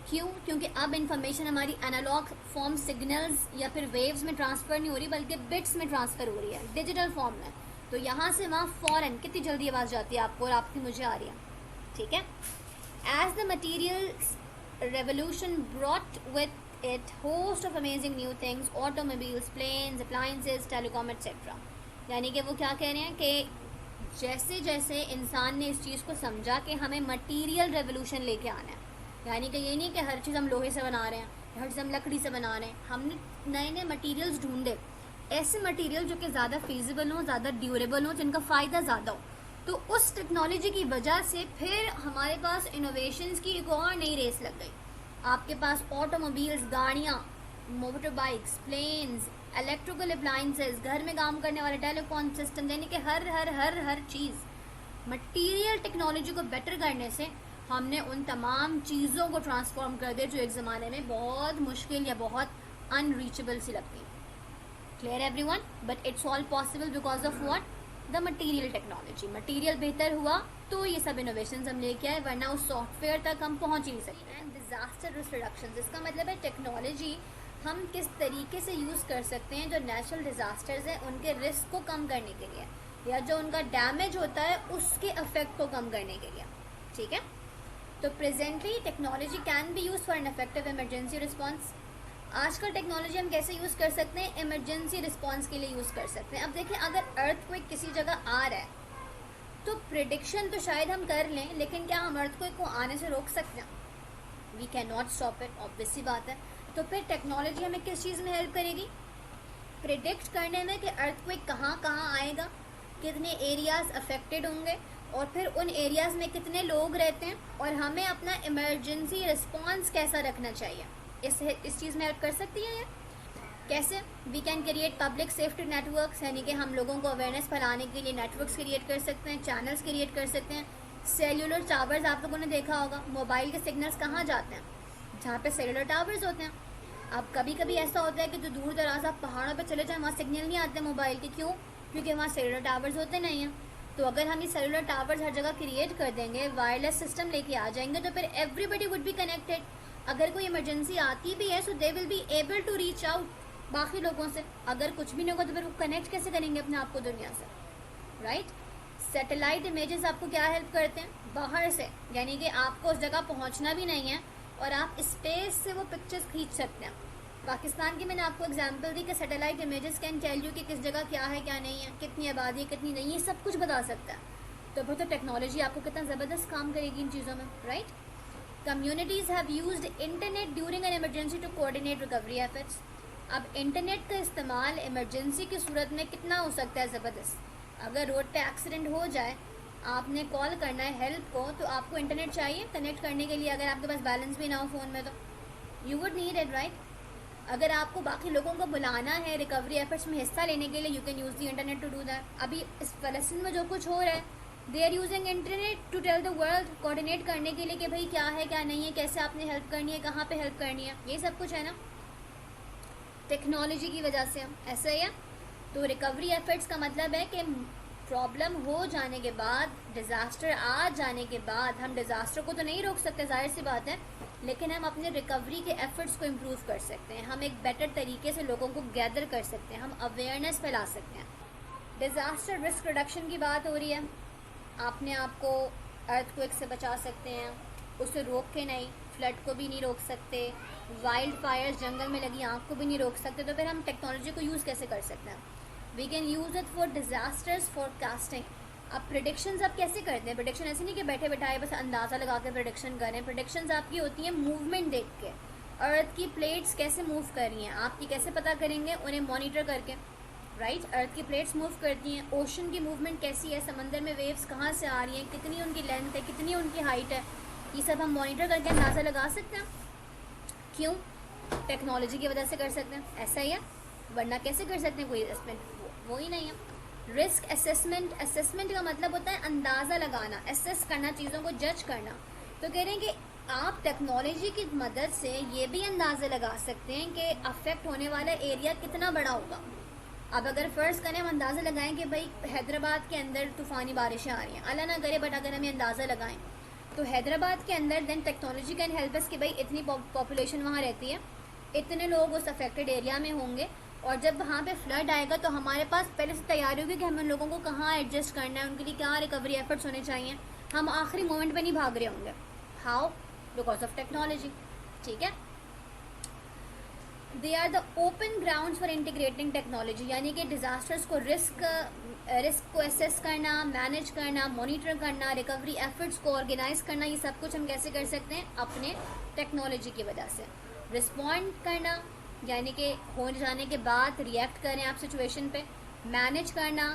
[SPEAKER 1] क्यों? क्योंकि अब इन्फॉर्मेशन हमारी एनालॉग फॉर्म सिग्नल्स या फिर वेव्स में ट्रांसफ़र नहीं हो रही, बल्कि बिट्स में ट्रांसफ़र हो रही है, डिजिटल फॉर्म में। तो यहाँ से वहाँ फ़ौरन कितनी जल्दी आवाज़ जाती है आपको, और आपकी मुझे आ रही है, ठीक है। As the material revolution brought with it host of amazing new things, automobiles, planes, appliances, telecom, etc. यानी कि वो क्या कह रहे हैं कि जैसे जैसे इंसान ने इस चीज़ को समझा कि हमें मटीरियल रेवोल्यूशन लेके आना है, यानी कि ये नहीं कि हर चीज़ हम लोहे से बना रहे हैं, हर चीज़ हम लकड़ी से बना रहे हैं, हमने नए नए मटीरियल्स ढूंढे, ऐसे मटीरियल जो कि ज़्यादा फीजिबल हो, ज़्यादा ड्यूरेबल हो, जिनका फ़ायदा ज़्यादा हो। तो उस टेक्नोलॉजी की वजह से फिर हमारे पास इनोवेशंस की एक और नई रेस लग गई। आपके पास ऑटोमोबाइल्स, गाड़ियाँ, motor bikes, planes, electrical appliances, घर में काम करने वाले टेलीफोन सिस्टम, यानी कि हर हर हर हर चीज़ मटीरियल टेक्नोलॉजी को बेटर करने से हमने उन तमाम चीज़ों को ट्रांसफॉर्म कर दिया जो एक ज़माने में बहुत मुश्किल या बहुत अनरीचेबल सी लगती। Clear everyone? But it's all possible because of what? The material technology. Material बेहतर हुआ तो ये सब इनोवेशन हम लेके आए, वरना उस सॉफ्टवेयर तक हम पहुंच ही नहीं सकते हैं। डिजास्टर रिस्क रिडक्शन, इसका मतलब है टेक्नोलॉजी हम किस तरीके से यूज़ कर सकते हैं जो नेचुरल डिजास्टर्स हैं उनके रिस्क को कम करने के लिए, या जो उनका डैमेज होता है उसके इफेक्ट को कम करने के लिए। ठीक है, तो presently technology can be use for an effective emergency response. आजकल टेक्नोलॉजी हम कैसे यूज़ कर सकते हैं? इमरजेंसी रिस्पॉन्स के लिए यूज़ कर सकते हैं। अब देखिए, अगर अर्थक्वेक किसी जगह आ रहा है तो प्रिडिक्शन तो शायद हम कर लें, लेकिन क्या हम अर्थक्वेक को आने से रोक सकते हैं? We can not stop it, obvious सी बात है। तो फिर टेक्नोलॉजी हमें किस चीज़ में हेल्प करेगी? प्रिडिक्ट करने में कि अर्थक्वेक कहाँ कहाँ आएगा, कितने एरियाज अफेक्टेड होंगे, और फिर उन एरियाज में कितने लोग रहते हैं, और हमें अपना इमरजेंसी रिस्पॉन्स कैसा रखना चाहिए। इस चीज़ में हेल्प कर सकती है ये। कैसे? We can create public safety networks, यानी कि हम लोगों को अवेयरनेस फैलाने के लिए नेटवर्क्स क्रिएट कर सकते हैं, चैनल्स क्रिएट कर सकते हैं। सेल्यूलर टावर्स आप लोगों ने देखा होगा, मोबाइल के सिग्नल्स कहाँ जाते हैं? जहाँ पे सेल्यूलर टावर्स होते हैं। अब कभी कभी ऐसा होता है कि जो दूर दराज आप पहाड़ों पे चले जाएं, वहाँ सिग्नल नहीं आते मोबाइल के। क्यों? क्योंकि वहाँ सेल्यूलर टावर्स होते नहीं हैं। तो अगर हम ये सेल्यूलर टावर्स हर जगह क्रिएट कर देंगे, वायरलेस सिस्टम लेके आ जाएंगे, तो फिर एवरीबडी वुड बी कनेक्टेड। अगर कोई इमरजेंसी आती भी है so they will be able to reach out बाकी लोगों से। अगर कुछ भी नहीं होगा तो फिर वो कनेक्ट कैसे करेंगे अपने आप को दुनिया से, राइट? सैटेलाइट इमेजेस आपको क्या हेल्प करते हैं? बाहर से, यानी कि आपको उस जगह पहुंचना भी नहीं है और आप स्पेस से वो पिक्चर्स खींच सकते हैं। पाकिस्तान की मैंने आपको एग्जांपल दी कि satellite images can tell you कि किस जगह क्या है क्या नहीं है, कितनी आबादी है कितनी नहीं, ये सब कुछ बता सकता है। तो फिर तो टेक्नोलॉजी आपको कितना ज़बरदस्त काम करेगी इन चीज़ों में, right? Communities have used internet during an emergency to coordinate recovery efforts. अब इंटरनेट का इस्तेमाल इमरजेंसी की सूरत में कितना हो सकता है ज़बरदस्त। अगर रोड पे एक्सीडेंट हो जाए, आपने कॉल करना है हेल्प को, तो आपको इंटरनेट चाहिए कनेक्ट करने के लिए। अगर आपके पास बैलेंस भी ना हो फ़ोन में तो you would need it, right? अगर आपको बाकी लोगों को बुलाना है रिकवरी एफर्ट्स में हिस्सा लेने के लिए, you can use the internet to do that. अभी इस फ़लस्तीन में जो कुछ हो रहा है, they are using internet to tell the world, coordinate करने के लिए कि भाई क्या है क्या नहीं है, कैसे आपने हेल्प करनी है, कहाँ पे हेल्प करनी है, ये सब कुछ है ना टेक्नोलॉजी की वजह से। ऐसा ही है। तो रिकवरी एफर्ट्स का मतलब है कि प्रॉब्लम हो जाने के बाद, डिज़ास्टर आ जाने के बाद, हम डिज़ास्टर को तो नहीं रोक सकते, जाहिर सी बात है, लेकिन हम अपने रिकवरी के एफर्ट्स को इम्प्रूव कर सकते हैं। हम एक बेटर तरीके से लोगों को गैदर कर सकते हैं, हम अवेयरनेस फैला सकते हैं। डिज़ास्टर रिस्क रिडक्शन की बात हो रही है। आपने आपको अर्थक्वेक से बचा सकते हैं, उसे रोक के नहीं, फ्लड को भी नहीं रोक सकते, वाइल्ड फायर्स जंगल में लगी आग को भी नहीं रोक सकते। तो फिर हम टेक्नोलॉजी को यूज़ कैसे कर सकते हैं? We can use it for disasters forecasting. अब प्रिडिक्शंस आप कैसे करते हैं? प्रिडिक्शन ऐसे नहीं कि बैठे बैठाए बस अंदाज़ा लगा के प्रिडिक्शन करें। प्रिडिक्शंस आपकी होती हैं मूवमेंट देख के। अर्थ की प्लेट्स कैसे मूव कर रही हैं, आपकी कैसे पता करेंगे? उन्हें मॉनिटर करके, राइट? अर्थ की प्लेट्स मूव करती हैं, ओशन की मूवमेंट कैसी है, समंदर में वेव्स कहाँ से आ रही हैं, कितनी उनकी लेंथ है, कितनी उनकी हाइट है, ये सब हम मॉनिटर करके अंदाज़ा लगा सकते हैं। क्यों? टेक्नोलॉजी की वजह से कर सकते हैं। ऐसा ही है, वरना कैसे कर सकते हैं? कोई एसेसमेंट वो ही नहीं है। रिस्क असेसमेंट, असेसमेंट का मतलब होता है अंदाज़ा लगाना, असेस करना, चीज़ों को जज करना। तो कह रहे हैं कि आप टेक्नोलॉजी की मदद से ये भी अंदाज़ा लगा सकते हैं कि अफेक्ट होने वाला एरिया कितना बड़ा होगा। अब अगर फ़र्ज़ करें हम अंदाज़ा लगाएं कि भाई हैदराबाद के अंदर तूफ़ानी बारिशें आ रही हैं, अल्लाह ना करे, बट अगर हम अंदाज़ा लगाएं तो हैदराबाद के अंदर, then technology can help us कि भाई इतनी पॉपुलेशन वहाँ रहती है, इतने लोग उस अफेक्टेड एरिया में होंगे, और जब वहाँ पे फ्लड आएगा तो हमारे पास पहले से तैयारी होगी कि हमें लोगों को कहाँ एडजस्ट करना है, उनके लिए क्या रिकवरी एफर्ट्स होने चाहिए। हम आखिरी मोमेंट पे नहीं भाग रहे होंगे। हाउ? Because of technology. ठीक है। They are the open grounds for integrating technology, यानी कि डिज़ास्टर्स को रिस्क को एसेस करना, मैनेज करना, मॉनिटर करना, रिकवरी एफर्ट्स को ऑर्गेनाइज करना, ये सब कुछ हम कैसे कर सकते हैं? अपने टेक्नोलॉजी की वजह से। रिस्पॉन्ड करना, यानी कि हो जाने के बाद रिएक्ट करें आप सिचुएशन पे। मैनेज करना,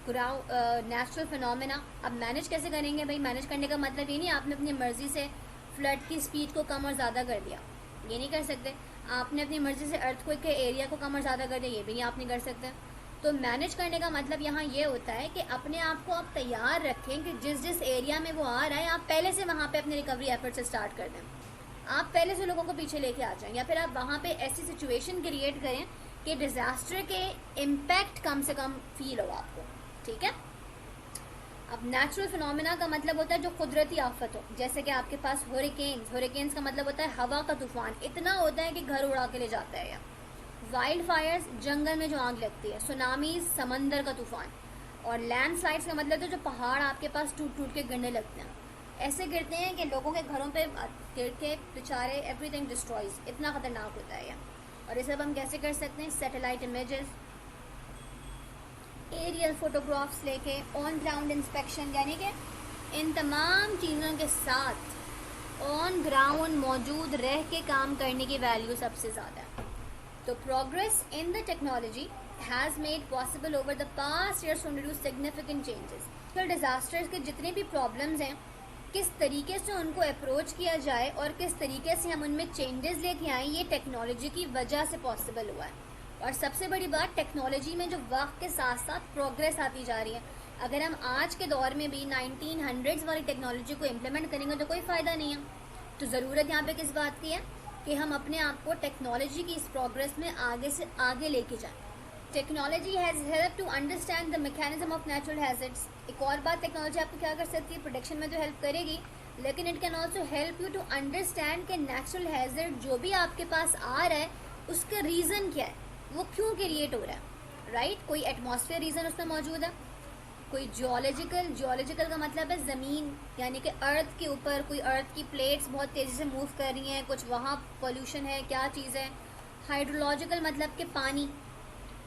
[SPEAKER 1] नेचुरल फिनोमेना। अब मैनेज कैसे करेंगे भाई? मैनेज करने का मतलब ये नहीं आपने अपनी मर्ज़ी से फ्लड की स्पीड को कम और ज़्यादा कर दिया, ये नहीं कर सकते। आपने अपनी मर्ज़ी से अर्थक्वेक के एरिया को कम और ज़्यादा कर दिया, ये भी नहीं आप नहीं कर सकते। तो मैनेज करने का मतलब यहाँ ये होता है कि अपने आप को आप तैयार रखें कि जिस जिस एरिया में वो आ रहा है, आप पहले से वहाँ पे अपने रिकवरी एफर्ट से स्टार्ट कर दें। आप पहले से लोगों को पीछे लेके आ जाएं, या फिर आप वहाँ पे ऐसी सिचुएशन क्रिएट करें कि डिज़ास्टर के इम्पैक्ट कम से कम फील हो आपको। ठीक है। अब नेचुरल फिनोमेना का मतलब होता है जो कुदरती आफत हो, जैसे कि आपके पास होरिकेन्स का मतलब होता है हवा का तूफान, इतना होता है कि घर उड़ा के ले जाता है। या वाइल्ड फायर्स, जंगल में जो आग लगती है। सुनामीज, समंदर का तूफान। और लैंडस्लाइड्स का मतलब तो जो पहाड़ आपके पास टूट टूट के गिरने लगते हैं, ऐसे गिरते हैं कि लोगों के घरों पे गिर के बेचारे एवरीथिंग डिस्ट्रॉयज, इतना खतरनाक होता है। और ये सब हम कैसे कर सकते हैं? सैटेलाइट इमेजेस, एरियल फोटोग्राफ्स लेके, ऑन ग्राउंड इंस्पेक्शन, यानी कि इन तमाम चीज़ों के साथ ऑन ग्राउंड मौजूद रह के काम करने की वैल्यू सबसे ज़्यादा है। तो progress in the technology has made possible over the past years to introduce significant changes. फिर डिजास्टर्स के जितने भी प्रॉब्लम्स हैं, किस तरीके से उनको अप्रोच किया जाए और किस तरीके से हम उनमें चेंजेस लेके आए, ये टेक्नोलॉजी की वजह से पॉसिबल हुआ है। और सबसे बड़ी बात, टेक्नोलॉजी में जो वक्त के साथ साथ प्रोग्रेस आती जा रही है। अगर हम आज के दौर में भी 1900s वाली टेक्नोलॉजी को इम्प्लीमेंट करेंगे तो कोई फ़ायदा नहीं है। तो ज़रूरत यहाँ पे किस बात की है कि हम अपने आप को टेक्नोलॉजी की इस प्रोग्रेस में आगे से आगे लेके जाएं। Technology has help to understand the mechanism of natural hazards. एक और बात, टेक्नोलॉजी आपको क्या कर सकती है? प्रोटेक्शन में तो हेल्प करेगी, लेकिन it can also help you to understand कि नेचुरल हैज़र्ड जो भी आपके पास आ रहा है उसका रीज़न क्या है, वो क्यों क्रिएट हो रहा है, राइट? कोई एटमॉस्फेयर रीज़न उसमें मौजूद है, कोई जियोलॉजिकल का मतलब है ज़मीन, यानी कि अर्थ के ऊपर कोई अर्थ की प्लेट्स बहुत तेज़ी से मूव कर रही हैं, कुछ वहाँ पोल्यूशन है, क्या चीज़ है। हाइड्रोलॉजिकल मतलब कि पानी।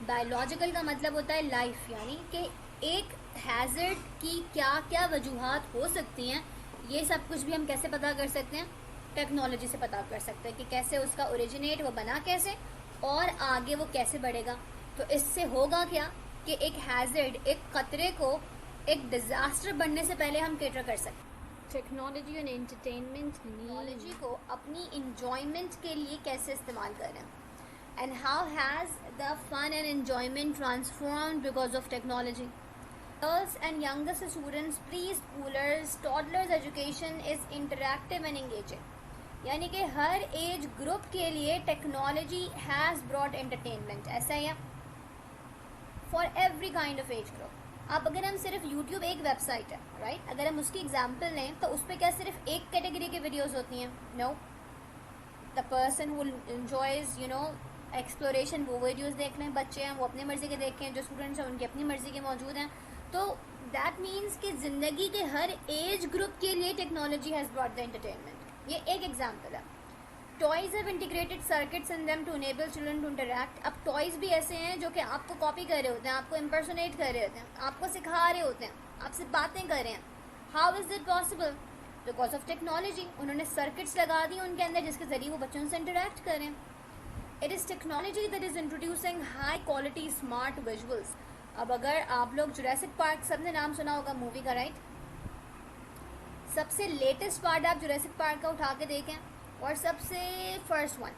[SPEAKER 1] बायोलॉजिकल का मतलब होता है लाइफ, यानी कि एक हैज़र्ड की क्या क्या वजूहात हो सकती हैं, ये सब कुछ भी हम कैसे पता कर सकते हैं? टेक्नोलॉजी से पता कर सकते हैं कि कैसे उसका ओरिजिनेट, वो बना कैसे और आगे वो कैसे बढ़ेगा। तो इससे होगा क्या कि एक हैज़र्ड, एक खतरे को एक डिज़ास्टर बनने से पहले हम कैटर कर सकते हैं। टेक्नोलॉजी और एंटरटेनमेंट, टेक्नोलॉजी को अपनी इंजॉयमेंट के लिए कैसे इस्तेमाल करें, and how has the fun and enjoyment transformed because of technology. Girls and youngest students, preschoolers, toddlers education is interactive and engaging, यानी कि हर एज ग्रुप के लिए टेक्नोलॉजी हैज़ ब्रॉट एंटरटेनमेंट। ऐसा है for every kind of age group. अब अगर हम सिर्फ यूट्यूब एक वेबसाइट है, राइट, अगर हम उसकी एग्जाम्पल लें तो उस पर क्या सिर्फ एक कैटेगरी की वीडियोज़ होती हैं? No, the person who enjoys exploration, वो वीडियोज़ देख रहे हैं, बच्चे हैं वो अपनी मर्ज़ी के देखें, जो स्टूडेंट्स हैं उनकी अपनी मर्ज़ी के मौजूद हैं। तो दैट मीन्स कि ज़िंदगी के हर एज ग्रुप के लिए technology has brought the entertainment. ये एक एग्जाम्पल है। Toys have integrated circuits in them to enable children to interact. अब टॉयज़ भी ऐसे हैं जो कि आपको कॉपी कर रहे होते हैं, आपको इम्पर्सोनेट कर रहे होते हैं, आपको सिखा रहे होते हैं, आपसे बातें कर रहे हैं। How is it possible? Because of technology. उन्होंने सर्किट्स लगा दी उनके अंदर जिसके ज़रिए वो बच्चों से इंटरैक्ट करें। It is technology that is introducing high quality smart visuals. अब अगर आप लोग जुरासिक पार्क, सबने नाम सुना होगा मूवी का, राइट? सबसे लेटेस्ट पार्ट आप जुरासिक पार्क का उठा के देखें और सबसे फर्स्ट वन,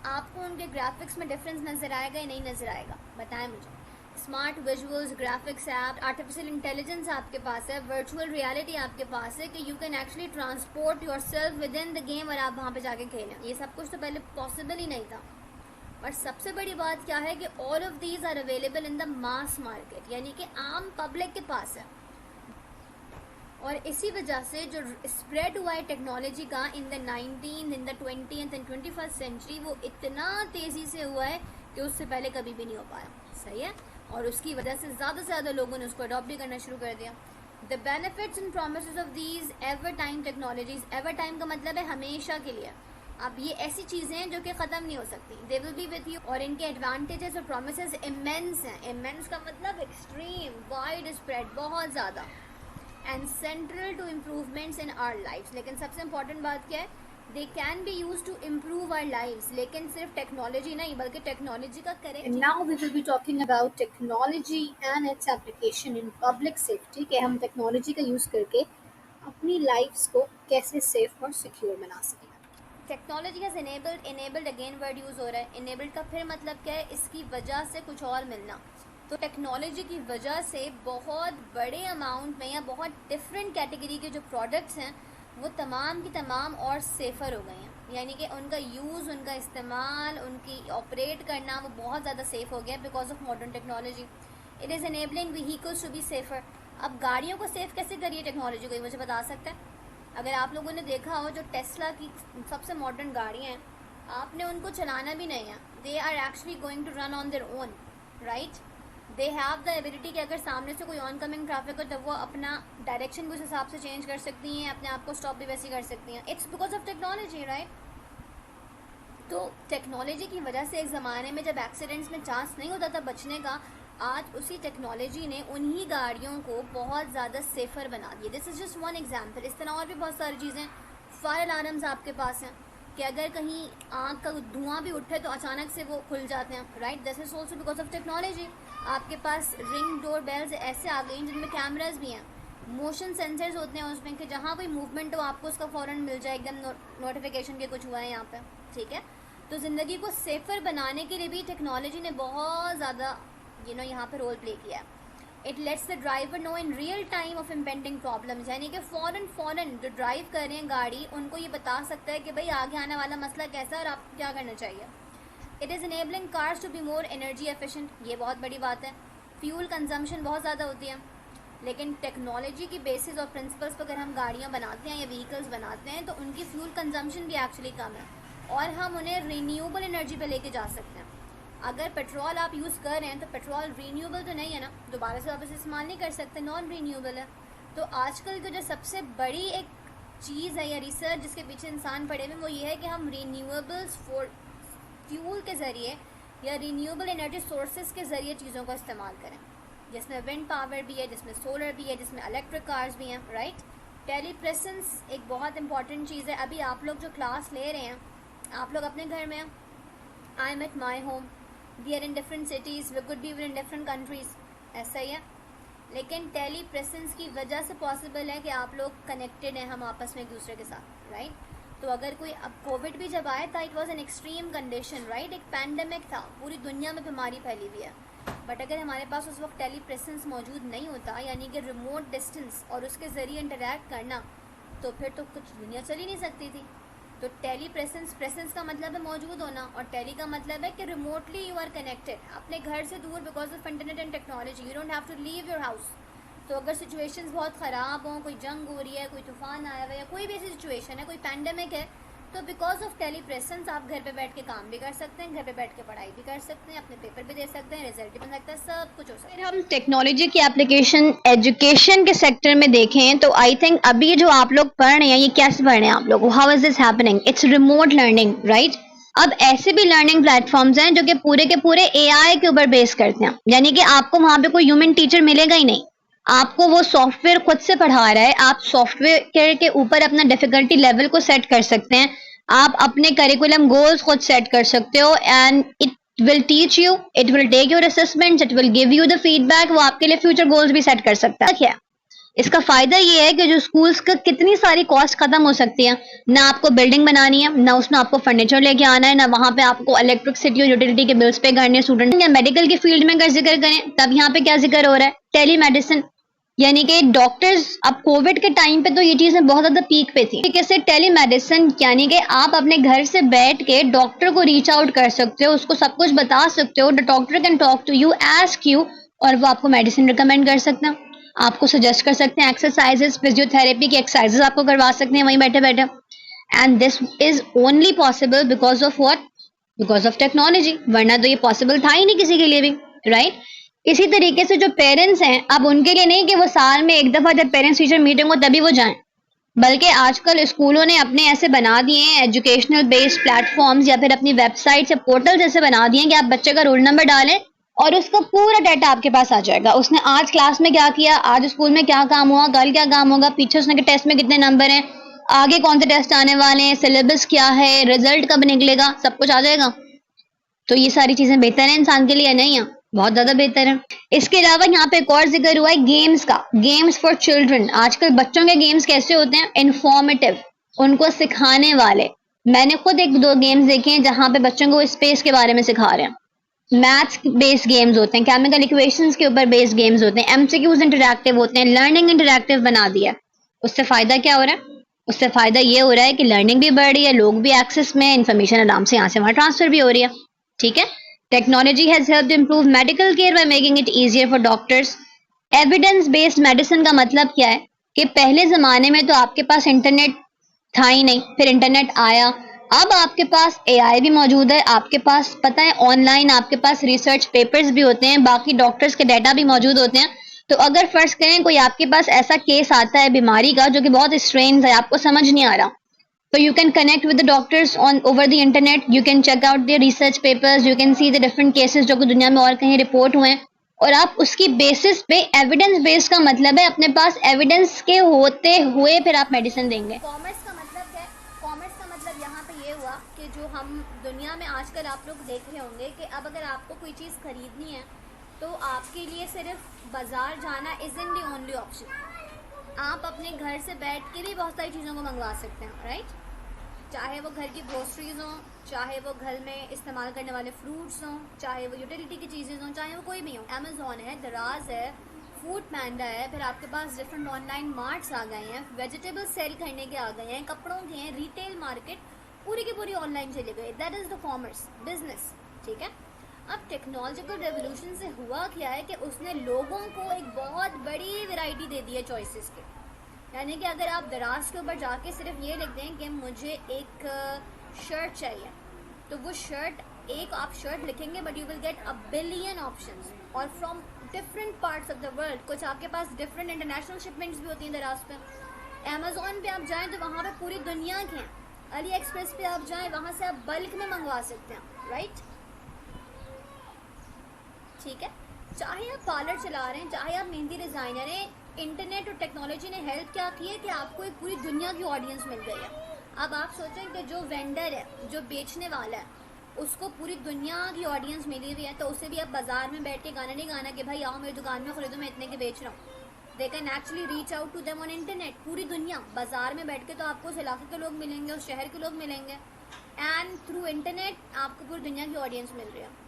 [SPEAKER 1] आपको उनके ग्राफिक्स में डिफरेंस नज़र आएगा या नहीं नज़र आएगा? बताएं मुझे। Smart visuals, graphics app, artificial intelligence आपके पास है, वर्चुअल रियलिटी आपके पास है कि you can actually transport your self with in the game और आप वहाँ पे जाके खेलें। ये सब कुछ तो पहले पॉसिबल ही नहीं था। और सबसे बड़ी बात क्या है कि all of these are available in the mass market, यानी कि आम पब्लिक के पास है। और इसी वजह से जो स्प्रेड हुआ है टेक्नोलॉजी का in the 19th, in the 20th and 21st century, वो इतना तेज़ी से हुआ है कि उससे पहले कभी भी नहीं हो पाया। सही है? और उसकी वजह से ज़्यादा लोगों ने उसको अडॉप्ट भी करना शुरू कर दिया। The benefits and promises of these ever time technologies. Ever time का मतलब है हमेशा के लिए। अब ये ऐसी चीज़ें हैं जो कि ख़त्म नहीं हो सकती, दे विल बी विथ यू। और इनके एडवांटेजेस और प्रोमिसेस इमेंस हैं। इमेंस का मतलब एक्सट्रीम, वाइड स्प्रेड, बहुत ज़्यादा, and central to improvements in our lifes. लेकिन सबसे इंपॉर्टेंट बात क्या है? They can be use to improve our lifes, लेकिन सिर्फ टेक्नोलॉजी नहीं बल्कि टेक्नोलॉजी का correct.
[SPEAKER 2] And now we will be talking about technology and its application in public safety कि हम टेक्नोलॉजी का यूज़ करके अपनी लाइफ्स को कैसे सेफ और सिक्योर बना सकें।
[SPEAKER 1] Technology has enabled again word use हो रहा है। इनेबल्ड का फिर मतलब क्या है? इसकी वजह से कुछ और मिलना। तो टेक्नोलॉजी की वजह से बहुत बड़े अमाउंट में या बहुत डिफरेंट कैटेगरी के जो प्रोडक्ट्स हैं वो तमाम की तमाम और सेफ़र हो गए हैं, यानी कि उनका यूज़, उनका इस्तेमाल, उनकी ऑपरेट करना वो बहुत ज़्यादा सेफ़ हो गया because of modern technology. It is enabling vehicles to be safer. अब गाड़ियों को सेफ कैसे करिए टेक्नोलॉजी, कोई मुझे बता सकता है? अगर आप लोगों ने देखा हो जो टेस्ला की सबसे मॉडर्न गाड़ियाँ हैं, आपने उनको चलाना भी नहीं है, they are actually going to run on their own, right? They have the ability कि अगर सामने से कोई ऑन कमिंग ट्रैफिक हो तो वो अपना डायरेक्शन भी उस हिसाब से चेंज कर सकती हैं, अपने आप को स्टॉप भी वैसे कर सकती हैं। It's because of technology, right? तो टेक्नोलॉजी की वजह से एक ज़माने में जब एक्सीडेंट्स में चांस नहीं होता था बचने का, आज उसी टेक्नोलॉजी ने उन्हीं गाड़ियों को बहुत ज़्यादा सेफ़र बना दिया। This is just one example. इस तरह और भी बहुत सारी चीज़ें, फायर अलार्म्स आपके पास हैं कि अगर कहीं आग का धुआं भी उठे तो अचानक से वो खुल जाते हैं, right? This is also because of technology. आपके पास रिंग डोर बेल्स ऐसे आ गई हैं जिनमें कैमराज भी हैं, मोशन सेंसर्स होते हैं उसमें कि जहाँ कोई मूवमेंट हो आपको उसका फ़ौरन मिल जाए, एकदम नोटिफिकेशन के कुछ हुआ है यहाँ पे, ठीक है? तो ज़िंदगी को सेफ़र बनाने के लिए भी टेक्नोलॉजी ने बहुत ज़्यादा यहाँ पे रोल प्ले किया है। It let's the driver no in real time of impending problems, यानी कि फ़ौरन जो ड्राइव कर रहे हैं गाड़ी, उनको ये बता सकता है कि भाई आगे आने वाला मसला कैसा है और आपको क्या करना चाहिए। It is enabling cars to be more energy efficient, ये बहुत बड़ी बात है। फ्यूल कंजम्पशन बहुत ज़्यादा होती है, लेकिन टेक्नोलॉजी की बेसिस और प्रिंसिपल्स पर अगर हम गाड़ियाँ बनाते हैं या व्हीकल्स बनाते हैं तो उनकी फ्यूल कंजम्पशन भी एक्चुअली कम है और हम उन्हें रीन्यूएबल एनर्जी पे लेके जा सकते हैं। अगर पेट्रोल आप यूज़ कर रहे हैं तो पेट्रोल रीन्यूएबल तो नहीं है ना, दोबारा से वापस इस्तेमाल नहीं कर सकते, नॉन रीन्यूएबल है। तो आजकल की जो सबसे बड़ी एक चीज़ है या रिसर्च जिसके पीछे इंसान पड़े हुए, वो ये है कि हम रीन्यूएबल्स फ्यूल के ज़रिए या रीन्यूएबल एनर्जी सोर्सेज के ज़रिए चीज़ों का इस्तेमाल करें, जिसमें विंड पावर भी है, जिसमें सोलर भी है, जिसमें इलेक्ट्रिक कार्स भी हैं, राइट? टेलीप्रेसेंस एक बहुत इंपॉर्टेंट चीज़ है। अभी आप लोग जो क्लास ले रहे हैं, आप लोग अपने घर में हैं, I am at my home, we are in different cities, we could be in different countries, ऐसा ही है। लेकिन टेली प्रेजेंस की वजह से पॉसिबल है कि आप लोग कनेक्टेड हैं, हम आपस में एक दूसरे के साथ, राइट? तो अगर कोई, अब कोविड भी जब आया था, it was an extreme condition, right? एक पैंडमिक था, पूरी दुनिया में बीमारी फैली हुई है, बट अगर हमारे पास उस वक्त टेली प्रेजेंस मौजूद नहीं होता, यानी कि रिमोट डिस्टेंस और उसके ज़रिए इंटरेक्ट करना, तो फिर तो कुछ दुनिया चल ही नहीं सकती थी। तो टेली प्रेजेंस का मतलब है मौजूद होना, और टेली का मतलब है कि रिमोटली यू आर कनेक्टेड, अपने घर से दूर, because of internet and technology. You don't have to leave your house. तो अगर सिचुएशंस बहुत ख़राब हों, कोई जंग हो रही है, कोई तूफान आया हुआ है, या कोई भी ऐसी सिचुएशन है, कोई पैंडेमिक है, तो बिकॉज ऑफ टेली प्रेजेंस आप घर पे बैठ के काम भी कर सकते हैं, घर पे बैठ के पढ़ाई भी कर सकते हैं, अपने पेपर भी दे सकते हैं, रिजल्ट भी बन सकता है, सब कुछ हो सकता है।
[SPEAKER 3] हम टेक्नोलॉजी की एप्लीकेशन एजुकेशन के सेक्टर में देखें तो आई थिंक अभी जो आप लोग पढ़ रहे हैं, ये कैसे पढ़ रहे हैं आप लोग? How is this happening? It's remote learning, right? अब ऐसे भी लर्निंग प्लेटफॉर्म्स हैं जो कि पूरे के पूरे एआई के ऊपर बेस करते हैं, यानी कि आपको वहां पे कोई ह्यूमन टीचर मिलेगा ही नहीं, आपको वो सॉफ्टवेयर खुद से पढ़ा रहा है। आप सॉफ्टवेयर के ऊपर अपना डिफिकल्टी लेवल को सेट कर सकते हैं, आप अपने करिकुलम गोल्स खुद सेट कर सकते हो, and it will teach you, it will take your assessments, it will give you the feedback, वो आपके लिए फ्यूचर गोल्स भी सेट कर सकता है। क्या इसका फायदा ये है कि जो स्कूल्स का कितनी सारी कॉस्ट खत्म हो सकती है, ना आपको बिल्डिंग बनानी है, ना उसमें आपको फर्नीचर लेके आना है, ना वहां पे आपको इलेक्ट्रिसिटी और यूटिलिटी के बिल्स पे करने। स्टूडेंट या मेडिकल की फील्ड में अगर जिक्र करें, तब यहाँ पे क्या जिक्र हो रहा है? टेली मेडिसिन, यानी कि डॉक्टर्स, अब कोविड के टाइम पे तो ये चीजें बहुत ज्यादा पीक पे थी। कैसे? टेली मेडिसिन, यानी कि आप अपने घर से बैठ के डॉक्टर को रीच आउट कर सकते हो, उसको सब कुछ बता सकते हो, the doctor can talk to you, ask you, और वो आपको मेडिसिन रिकमेंड कर सकते हैं, आपको सजेस्ट कर सकते हैं एक्सरसाइजेस, फिजियोथेरेपी की एक्सरसाइजेस आपको करवा सकते हैं वहीं बैठे बैठे। And this is only possible because of what? Because of technology, वरना तो ये पॉसिबल था ही नहीं किसी के लिए भी, राइट? इसी तरीके से जो पेरेंट्स हैं, अब उनके लिए नहीं कि वो साल में एक दफा जब पेरेंट्स टीचर मीटिंग हो तभी वो जाएं, बल्कि आजकल स्कूलों ने अपने ऐसे बना दिए हैं एजुकेशनल बेस्ड प्लेटफॉर्म्स, या फिर अपनी वेबसाइट या पोर्टल जैसे बना दिए हैं कि आप बच्चे का रोल नंबर डालें और उसका पूरा डाटा आपके पास आ जाएगा। उसने आज क्लास में क्या किया, आज स्कूल में क्या काम हुआ, कल क्या काम होगा, पीछे उसने के टेस्ट में कितने नंबर हैं, आगे कौन से टेस्ट आने वाले हैं, सिलेबस क्या है, रिजल्ट कब निकलेगा, सब कुछ आ जाएगा। तो ये सारी चीजें बेहतर है इंसान के लिए, नहीं है? बहुत ज्यादा बेहतर है। इसके अलावा यहाँ पे एक और जिक्र हुआ है गेम्स का, गेम्स फॉर चिल्ड्रन। आजकल बच्चों के गेम्स कैसे होते हैं? इंफॉर्मेटिव, उनको सिखाने वाले। मैंने खुद एक दो गेम्स देखे हैं जहाँ पे बच्चों को स्पेस के बारे में सिखा रहे हैं। मैथ्स बेस्ड गेम्स होते हैं, केमिकल इक्वेशंस के ऊपर बेस्ड गेम्स होते हैं, एमसीक्यूज इंटरैक्टिव होते हैं, लर्निंग इंटरैक्टिव बना दिया। उससे फायदा क्या हो रहा है? उससे फायदा ये हो रहा है कि लर्निंग भी बढ़ रही है, लोग भी एक्सेस में, इन्फॉर्मेशन आराम से यहाँ से वहाँ ट्रांसफर भी हो रही है, ठीक है? Technology has helped improve medical care by making it easier for doctors evidence based medicine का मतलब क्या है कि पहले जमाने में तो आपके पास इंटरनेट था ही नहीं, फिर इंटरनेट आया। अब आपके पास एआई भी मौजूद है, आपके पास पता है ऑनलाइन आपके पास रिसर्च पेपर्स भी होते हैं, बाकी डॉक्टर्स के डाटा भी मौजूद होते हैं। तो अगर फर्ज करें कोई आपके पास ऐसा केस आता है बीमारी का जो कि बहुत स्ट्रेंज है, आपको समझ नहीं आ रहा, तो you can connect with the doctors on over the internet, you can check out their research papers, you can see the different cases जो कि दुनिया में और कहीं रिपोर्ट हुए हैं, और आप उसकी बेसिस पे एविडेंस बेस्ड का मतलब है अपने पास एविडेंस के होते हुए फिर आप मेडिसिन देंगे।
[SPEAKER 1] कॉमर्स का मतलब है, कॉमर्स का मतलब यहाँ पे ये हुआ कि जो हम दुनिया में आजकल आप लोग देख रहे होंगे कि अब अगर आपको कोई चीज़ खरीदनी है तो आपके लिए सिर्फ बाजार जाना इज़न्ट द ओनली ऑप्शन। आप अपने घर से बैठ के भी बहुत सारी चीज़ों को मंगवा सकते हैं, राइट? चाहे वो घर की ग्रोसरीज हों, चाहे वो घर में इस्तेमाल करने वाले फ्रूट्स हों, चाहे वो यूटिलिटी की चीज़ें हों, चाहे वो कोई भी हो। अमेज़ॉन है, दराज है, फूड पैंडा है, फिर आपके पास डिफरेंट ऑनलाइन मार्ट्स आ गए हैं, वेजिटेबल सेल करने के आ गए हैं, कपड़ों के हैं, रिटेल मार्केट पूरी की पूरी ऑनलाइन चले गए। That is the commerce business, ठीक है? अब टेक्नोलॉजिकल रेवोल्यूशन से हुआ क्या है कि उसने लोगों को एक बहुत बड़ी वैरायटी दे दी है चॉइसेस के। यानी कि अगर आप दराज के ऊपर जाके सिर्फ ये लिख दें कि मुझे एक शर्ट चाहिए, तो वो शर्ट एक आप शर्ट लिखेंगे but you will get a billion options और from different parts of the world. कुछ आपके पास डिफरेंट इंटरनेशनल शिपमेंट्स भी होती हैं दराज पे। अमेज़ॉन पे आप जाएं तो वहाँ पे पूरी दुनिया के हैं। अली एक्सप्रेस पे आप जाएं, वहाँ से आप बल्क में मंगवा सकते हैं, राइट? ठीक है, चाहे आप पार्लर चला रहे हैं, चाहे आप मेहंदी डिज़ाइनर हैं, इंटरनेट और टेक्नोलॉजी ने हेल्प क्या की है कि आपको एक पूरी दुनिया की ऑडियंस मिल गई है। अब आप सोचें कि जो वेंडर है, जो बेचने वाला है, उसको पूरी दुनिया की ऑडियंस मिली हुई है, तो उसे भी अब बाजार में बैठ के गाना नहीं गाना कि भाई आओ मेरी दुकान में खरीदो, मैं इतने के बेच रहा हूँ। They can actually reach out to them on internet. पूरी दुनिया बाजार में बैठ के तो आपको उस इलाके के लोग मिलेंगे, उस शहर के लोग मिलेंगे, एंड थ्रू इंटरनेट आपको पूरी दुनिया की ऑडियंस मिल रही है।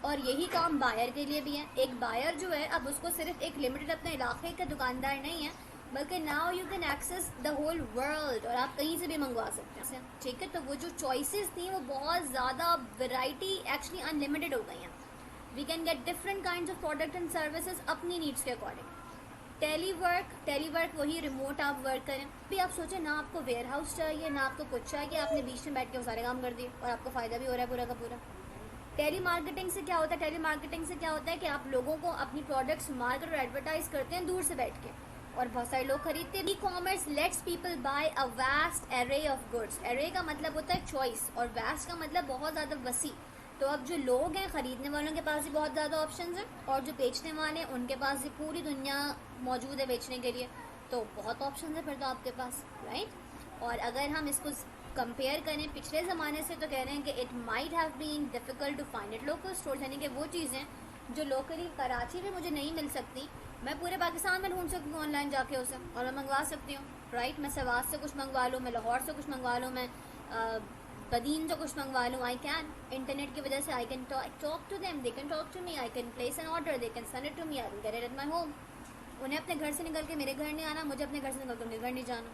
[SPEAKER 1] और यही काम बायर के लिए भी है। एक बायर जो है, अब उसको सिर्फ एक लिमिटेड अपने इलाके का दुकानदार नहीं है, बल्कि now you can access the whole world और आप कहीं से भी मंगवा सकते हैं, ठीक है? तो वो जो चॉइसेस थी वो बहुत ज़्यादा वैरायटी एक्चुअली अनलिमिटेड हो गई हैं। We can get different kinds of product and services अपनी नीड्स के अकॉर्डिंग। टेलीवर्क वही रिमोट आप वर्क करें। भी आप सोचें ना आपको वेयर हाउस चाहिए, ना आपको कुछ चाहिए, आपने बीच में बैठ के वो सारे काम कर दिए और आपको फ़ायदा भी हो रहा है पूरा का पूरा। टेली मार्केटिंग से क्या होता है? टेली मार्केटिंग से क्या होता है कि आप लोगों को अपनी प्रोडक्ट्स मार्केट और एडवर्टाइज करते हैं दूर से बैठ के, और बहुत सारे लोग खरीदते हैं। E commerce lets people buy a vast array of goods. Array का मतलब होता है चॉइस और वास्ट का मतलब बहुत ज़्यादा वसी। तो अब जो लोग हैं, ख़रीदने वालों के पास भी बहुत ज़्यादा ऑप्शंस हैं, और जो बेचने वाले हैं उनके पास भी पूरी दुनिया मौजूद है बेचने के लिए, तो बहुत ऑप्शन है फिर तो आपके पास, राइट? और अगर हम इसको कंपेयर करें पिछले ज़माने से, तो कह रहे हैं कि it might have been difficult to find it local stores, यानी कि वो चीज़ें जो लोकली कराची में मुझे नहीं मिल सकती, मैं पूरे पाकिस्तान में ढूंढ सकती हूँ ऑनलाइन जाके उसे, और मैं मंगवा सकती हूँ, राइट? मैं सवात से कुछ मंगवा लूँ, मैं लाहौर से कुछ मंगवा लूँ, मैं बदीन से कुछ मंगवा लूँ। आई कैन, इंटरनेट की वजह से I can talk to them, they can talk to me, I can place an order, they can send it to me, I can get it at my home. उन्हें अपने घर से निकल के मेरे घर नहीं आना, मुझे अपने घर से निकल के उनके घर नहीं जाना,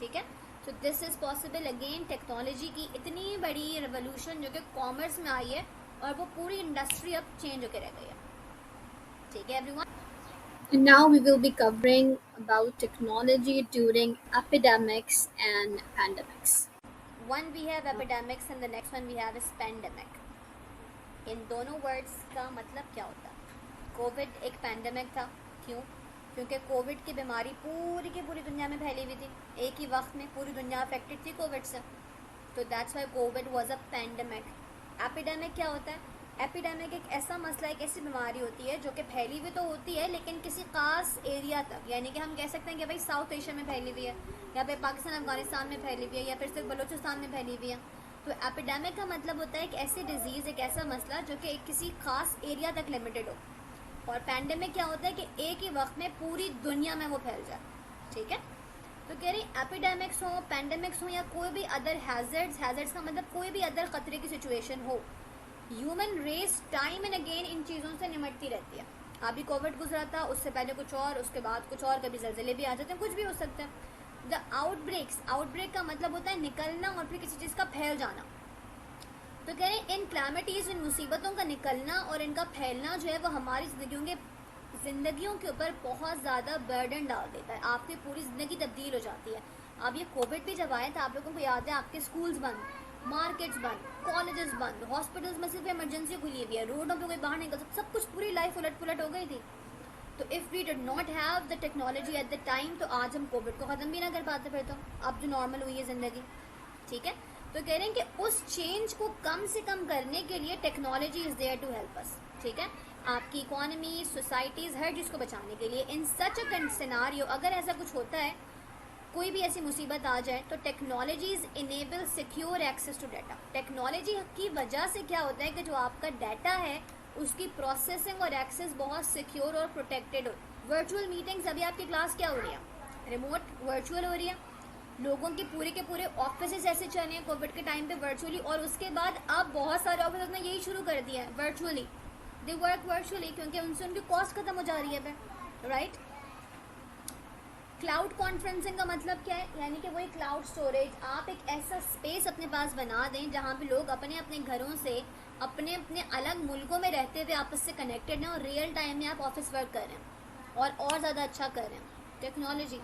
[SPEAKER 1] ठीक है? तो this is possible. Again technology की इतनी बड़ी रेवोल्यूशन जो कि कॉमर्स में आई है, और वो पूरी इंडस्ट्री अब चेंज होकर रह गई है, ठीक है everyone?
[SPEAKER 2] And now we will be covering about technology during epidemics and pandemics.
[SPEAKER 1] One we have epidemics and the next one we have is pandemic. इन दोनों वर्ड्स का मतलब क्या होता है? कोविड एक पैंडमिक था, क्यों? क्योंकि कोविड की बीमारी पूरी की पूरी दुनिया में फैली हुई थी, एक ही वक्त में पूरी दुनिया अफेक्टेड थी कोविड से, तो that's why Covid was a pandemic. Epidemic क्या होता है? एपिडेमिक एक ऐसा मसला, एक ऐसी बीमारी होती है जो कि फैली हुई तो होती है लेकिन किसी खास एरिया तक, यानी कि हम कह सकते हैं कि भाई साउथ एशिया में फैली हुई है, या फिर पाकिस्तान अफगानिस्तान में फैली हुई है, या फिर सिर्फ बलूचिस्तान में फैली हुई है। तो एपिडेमिक का मतलब होता है एक ऐसी डिजीज़, एक ऐसा मसला जो कि किसी खास एरिया तक लिमिटेड हो। और पैंडेमिक क्या होता है कि एक ही वक्त में पूरी दुनिया में वो फैल जाए, ठीक है? तो कह रही एपिडेमिक्स हो, पैंडेमिक्स हो, या कोई भी अदर हैज़र्ड्स का मतलब कोई भी अदर ख़तरे की सिचुएशन हो, human race time and again इन चीज़ों से निमटती रहती है। अभी कोविड गुजरा था, उससे पहले कुछ और, उसके बाद कुछ और, कभी ज़लज़ले भी आ जाते हैं, कुछ भी हो सकता है। द आउटब्रेक का मतलब होता है निकलना और फिर किसी चीज़ का फैल जाना। तो कह रहे हैं इन क्लैमिटीज़, इन मुसीबतों का निकलना और इनका फैलना जो है वो हमारी ज़िंदगियों के ज़िंदगियों के ऊपर बहुत ज़्यादा बर्डन डाल देता है, आपकी पूरी ज़िंदगी तब्दील हो जाती है। अब ये कोविड भी जब आया था, आप लोगों को याद है, आपके स्कूल्स बंद, मार्केट्स बंद, कॉलेजेस बंद, हॉस्पिटल्स में सिर्फ इमरजेंसी खुली हुई है, रोडों पे कोई बाहर नहीं निकल सकता, सब कुछ, पूरी लाइफ उलट पुलट हो गई थी। तो if we did not have the technology at the time, तो आज हम कोविड को ख़त्म भी ना कर पाते फिर। तो अब जो नॉर्मल हुई है ज़िंदगी, ठीक है, तो कह रहे हैं कि उस चेंज को कम से कम करने के लिए technology is there to help us, ठीक है, आपकी इकोनॉमी, सोसाइटीज़, हर चीज़ को बचाने के लिए। इन सच अ सिनारियो, अगर ऐसा कुछ होता है, कोई भी ऐसी मुसीबत आ जाए, तो technologies enable secure access to data. Technology की वजह से क्या होता है कि जो आपका डाटा है उसकी प्रोसेसिंग और एक्सेस बहुत सिक्योर और प्रोटेक्टेड हो। वर्चुअल मीटिंग्स, अभी आपकी क्लास क्या हो रही है, रिमोट वर्चुअल हो रही है, लोगों के पूरे ऑफिस ऐसे चले हैं कोविड के टाइम पे वर्चुअली, और उसके बाद अब बहुत सारे ऑफिस ने यही शुरू कर दिया है वर्चुअली, दे वर्क वर्चुअली, क्योंकि उनसे उनकी कॉस्ट खत्म हो जा रही है, राइट। क्लाउड कॉन्फ्रेंसिंग का मतलब क्या है, यानी कि वही क्लाउड स्टोरेज, आप एक ऐसा स्पेस अपने पास बना दें जहाँ पे लोग अपने अपने घरों से अपने अपने अलग मुल्कों में रहते हुए आपस से कनेक्टेड हैं, और रियल टाइम में आप ऑफिस वर्क कर रहे हैं और ज़्यादा अच्छा कर रहे हैं। Technology,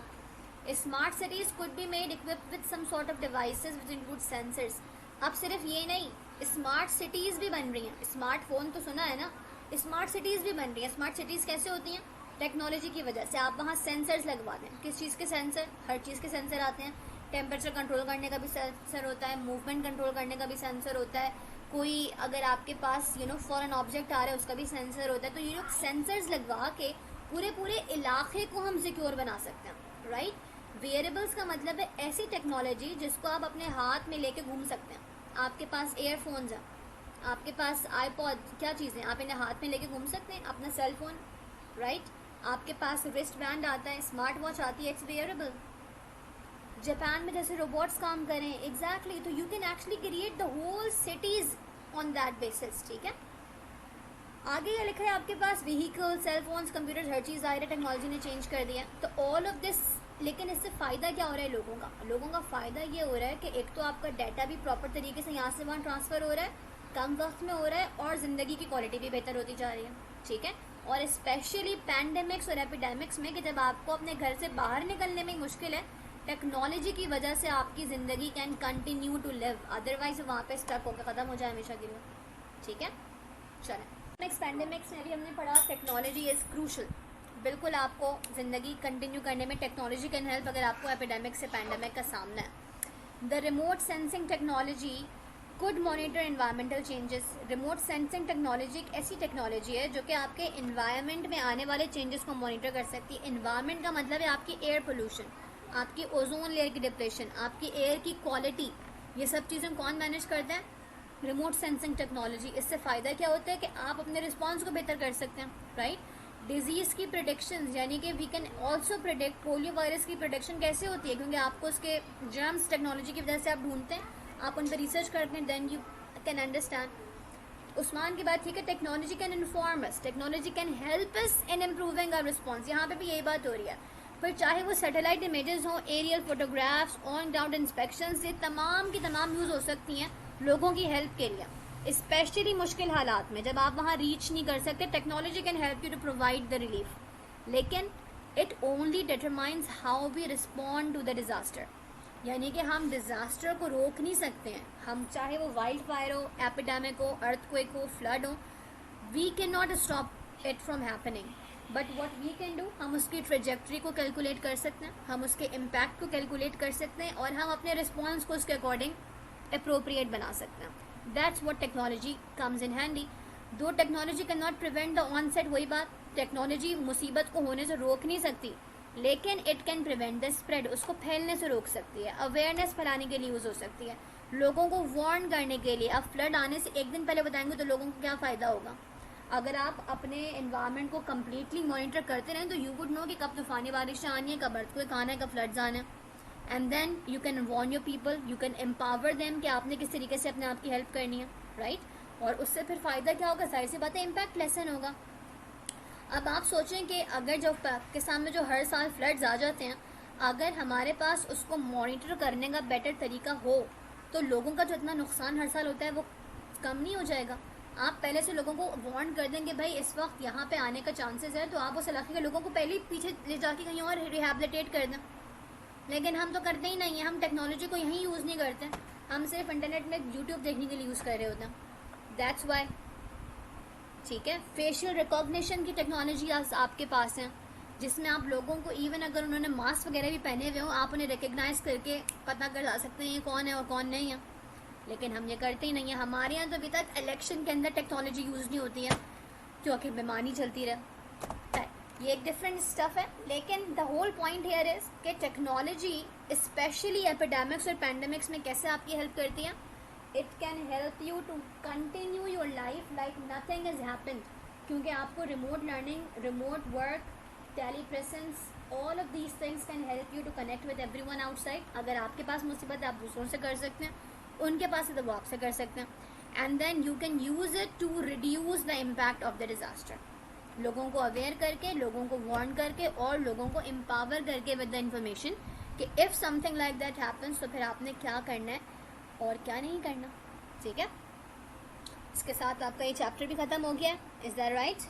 [SPEAKER 1] smart cities could be made equipped with some sort of devices which include sensors. अब सिर्फ ये नहीं, स्मार्ट सिटीज़ भी बन रही हैं, स्मार्टफोन तो सुना है ना, स्मार्ट सिटीज़ भी बन रही हैं। स्मार्ट सिटीज़ कैसे होती हैं, टेक्नोलॉजी की वजह से। आप वहाँ सेंसर्स लगवा दें, किस चीज़ के सेंसर, हर चीज़ के सेंसर आते हैं, टेम्परेचर कंट्रोल करने का भी सेंसर होता है, मूवमेंट कंट्रोल करने का भी सेंसर होता है, कोई अगर आपके पास फॉरेन ऑब्जेक्ट आ रहा है उसका भी सेंसर होता है। तो ये लोग सेंसर्स लगवा के पूरे इलाके को हम सिक्योर बना सकते हैं, राइट। वेयरेबल्स का मतलब है ऐसी टेक्नोलॉजी जिसको आप अपने हाथ में लेके घूम सकते हैं। आपके पास एयरफोन्स है, आपके पास आईपॉड, क्या चीज़ें आप इन्हें हाथ में लेके घूम सकते हैं, अपना सेल फोन, राइट। आपके पास रिस्ट बैंड आता है, स्मार्ट वॉच आती है, इट्स वेयरेबल। जापान में जैसे रोबोट्स काम करें, एग्जैक्टली, तो you can actually create the whole cities on that basis, ठीक है। आगे ये लिखा है आपके पास व्हीकल, सेल फोन्स, कंप्यूटर्स, हर चीज़ आ रही है, टेक्नोलॉजी ने चेंज कर दिया। तो ऑल ऑफ दिस, लेकिन इससे फ़ायदा क्या हो रहा है लोगों का फ़ायदा ये हो रहा है कि एक तो आपका डाटा भी प्रॉपर तरीके से यहाँ से वहाँ ट्रांसफ़र हो रहा है, कम वक्त में हो रहा है, और ज़िंदगी की क्वालिटी भी बेहतर होती जा रही है, ठीक है। और स्पेशली पैंडेमिक्स और एपिडेमिक्स में, कि जब आपको अपने घर से बाहर निकलने में मुश्किल है, टेक्नोलॉजी की वजह से आपकी ज़िंदगी can continue to live, otherwise वहाँ पे स्टक होकर ख़त्म हो जाए हमेशा के लिए, ठीक है। चलें, नेक्स्ट पैंडेमिक्स में भी हमने पढ़ा टेक्नोलॉजी इज़ क्रूशल। बिल्कुल आपको ज़िंदगी कंटिन्यू करने में टेक्नोलॉजी कैन हेल्प अगर आपको एपिडेमिक से पैंडेमिक का सामना है। The remote sensing technology could monitor environmental changes. Remote sensing technology एक ऐसी टेक्नोलॉजी है जो कि आपके इन्वायरमेंट में आने वाले चेंजेस को मॉनिटर कर सकती है। इन्वायरमेंट का मतलब है आपकी एयर पोल्यूशन, आपकी ओजोन लेयर की डिप्रेशन, आपकी एयर की क्वालिटी, ये सब चीज़ें कौन मैनेज करते हैं, रिमोट सेंसिंग टेक्नोलॉजी। इससे फ़ायदा क्या होता है कि आप अपने रिस्पॉन्स को बेहतर कर सकते हैं, राइट। डिजीज़ की प्रिडिक्शन, यानी कि we can also predict polio virus की प्रिडिक्शन कैसे होती है, क्योंकि आपको उसके जर्म्स टेक्नोलॉजी की वजह से आप ढूंढते हैं, आप उन पर रिसर्च करते हैं, then you can understand. Usman की बात ठीक है, technology can inform us, technology can help us in improving our response. यहाँ पे भी यही बात हो रही है, फिर चाहे वो सैटेलाइट इमेजेस हों, aerial photographs, on ground inspections, ये तमाम की तमाम यूज़ हो सकती हैं लोगों की हेल्प के लिए, स्पेशली मुश्किल हालात में जब आप वहाँ रीच नहीं कर सकते। Technology can help you to provide the relief, लेकिन it only determines how we respond to the disaster. यानी कि हम डिज़ास्टर को रोक नहीं सकते हैं, हम चाहे वो वाइल्ड फायर हो, एपिडेमिक हो, अर्थक्वेक हो, फ्लड हो, we can not stop it from happening, but what we can do, हम उसकी ट्रेजेक्ट्री को कैलकुलेट कर सकते हैं, हम उसके इम्पैक्ट को कैलकुलेट कर सकते हैं, और हम अपने रिस्पॉन्स को उसके अकॉर्डिंग अप्रोप्रिएट बना सकते हैं। That's what technology comes in handy. Though technology can not prevent the onset, वही बात, टेक्नोलॉजी मुसीबत को होने से रोक नहीं सकती, लेकिन it can prevent the spread, उसको फैलने से रोक सकती है, अवेयरनेस फैलाने के लिए यूज़ हो सकती है, लोगों को वार्न करने के लिए। अब फ्लड आने से एक दिन पहले बताएंगे तो लोगों को क्या फ़ायदा होगा। अगर आप अपने एनवायरनमेंट को कम्प्लीटली मॉनिटर करते रहें तो यू वुड नो कि कब तूफ़ानी बारिश आनी है, कब अर्थक्वेक आना है, कब फ्लड्स आना है, and then you can warn your people, you can empower them कि आपने किस तरीके से अपने आप की हेल्प करनी है, राइट। और उससे फिर फ़ायदा क्या होगा, जाहिर सी बात है इम्पैक्ट लेसन होगा। अब आप सोचें कि अगर जो पाकिस्तान में जो हर साल फ्लड्स आ जाते हैं, अगर हमारे पास उसको मॉनिटर करने का बेटर तरीका हो तो लोगों का जो इतना नुकसान हर साल होता है वो कम नहीं हो जाएगा। आप पहले से लोगों को वार्न कर देंगे भाई इस वक्त यहाँ पे आने का चांसेस है, तो आप उस इलाके के लोगों को पहले ही पीछे ले जाके कहीं और रिहैबिलिटेट कर दें। लेकिन हम तो करते ही नहीं है, हम टेक्नोलॉजी को यहीं यूज़ नहीं करते, हम सिर्फ इंटरनेट में यूट्यूब देखने के लिए यूज़ कर रहे होते हैं। That's why. ठीक है, फेशियल रिकॉग्निशन की टेक्नोलॉजी आपके पास है, जिसमें आप लोगों को इवन अगर उन्होंने मास्क वगैरह भी पहने हुए हो, आप उन्हें रिकग्नाइज करके पता कर सकते हैं ये कौन है और कौन नहीं है। लेकिन हम ये करते ही नहीं है। हमारे यहाँ तो अभी तक इलेक्शन के अंदर टेक्नोलॉजी यूज़ नहीं होती है क्योंकि बेमानी चलती रहे। ये एक डिफरेंट स्टफ है, लेकिन the whole point here is कि टेक्नोलॉजी स्पेशली एपिडेमिक्स और पैंडेमिक्स में कैसे आपकी हेल्प करती है। It can help you to continue your life like nothing is happened, क्योंकि आपको remote learning, remote work, tele presence, all of these things can help you to connect with everyone outside. अगर आपके पास मुसीबत है आप दूसरों से कर सकते हैं, उनके पास है तो वो आपसे कर सकते हैं। And then you can use it to reduce the impact of the disaster, लोगों को अवेयर करके, लोगों को वार्न करके और लोगों को एम्पावर करके विद द इन्फॉर्मेशन कि if something like that happens तो फिर आपने क्या करना है और क्या नहीं करना। ठीक है, इसके साथ आपका ये चैप्टर भी ख़त्म हो गया है। Is that right?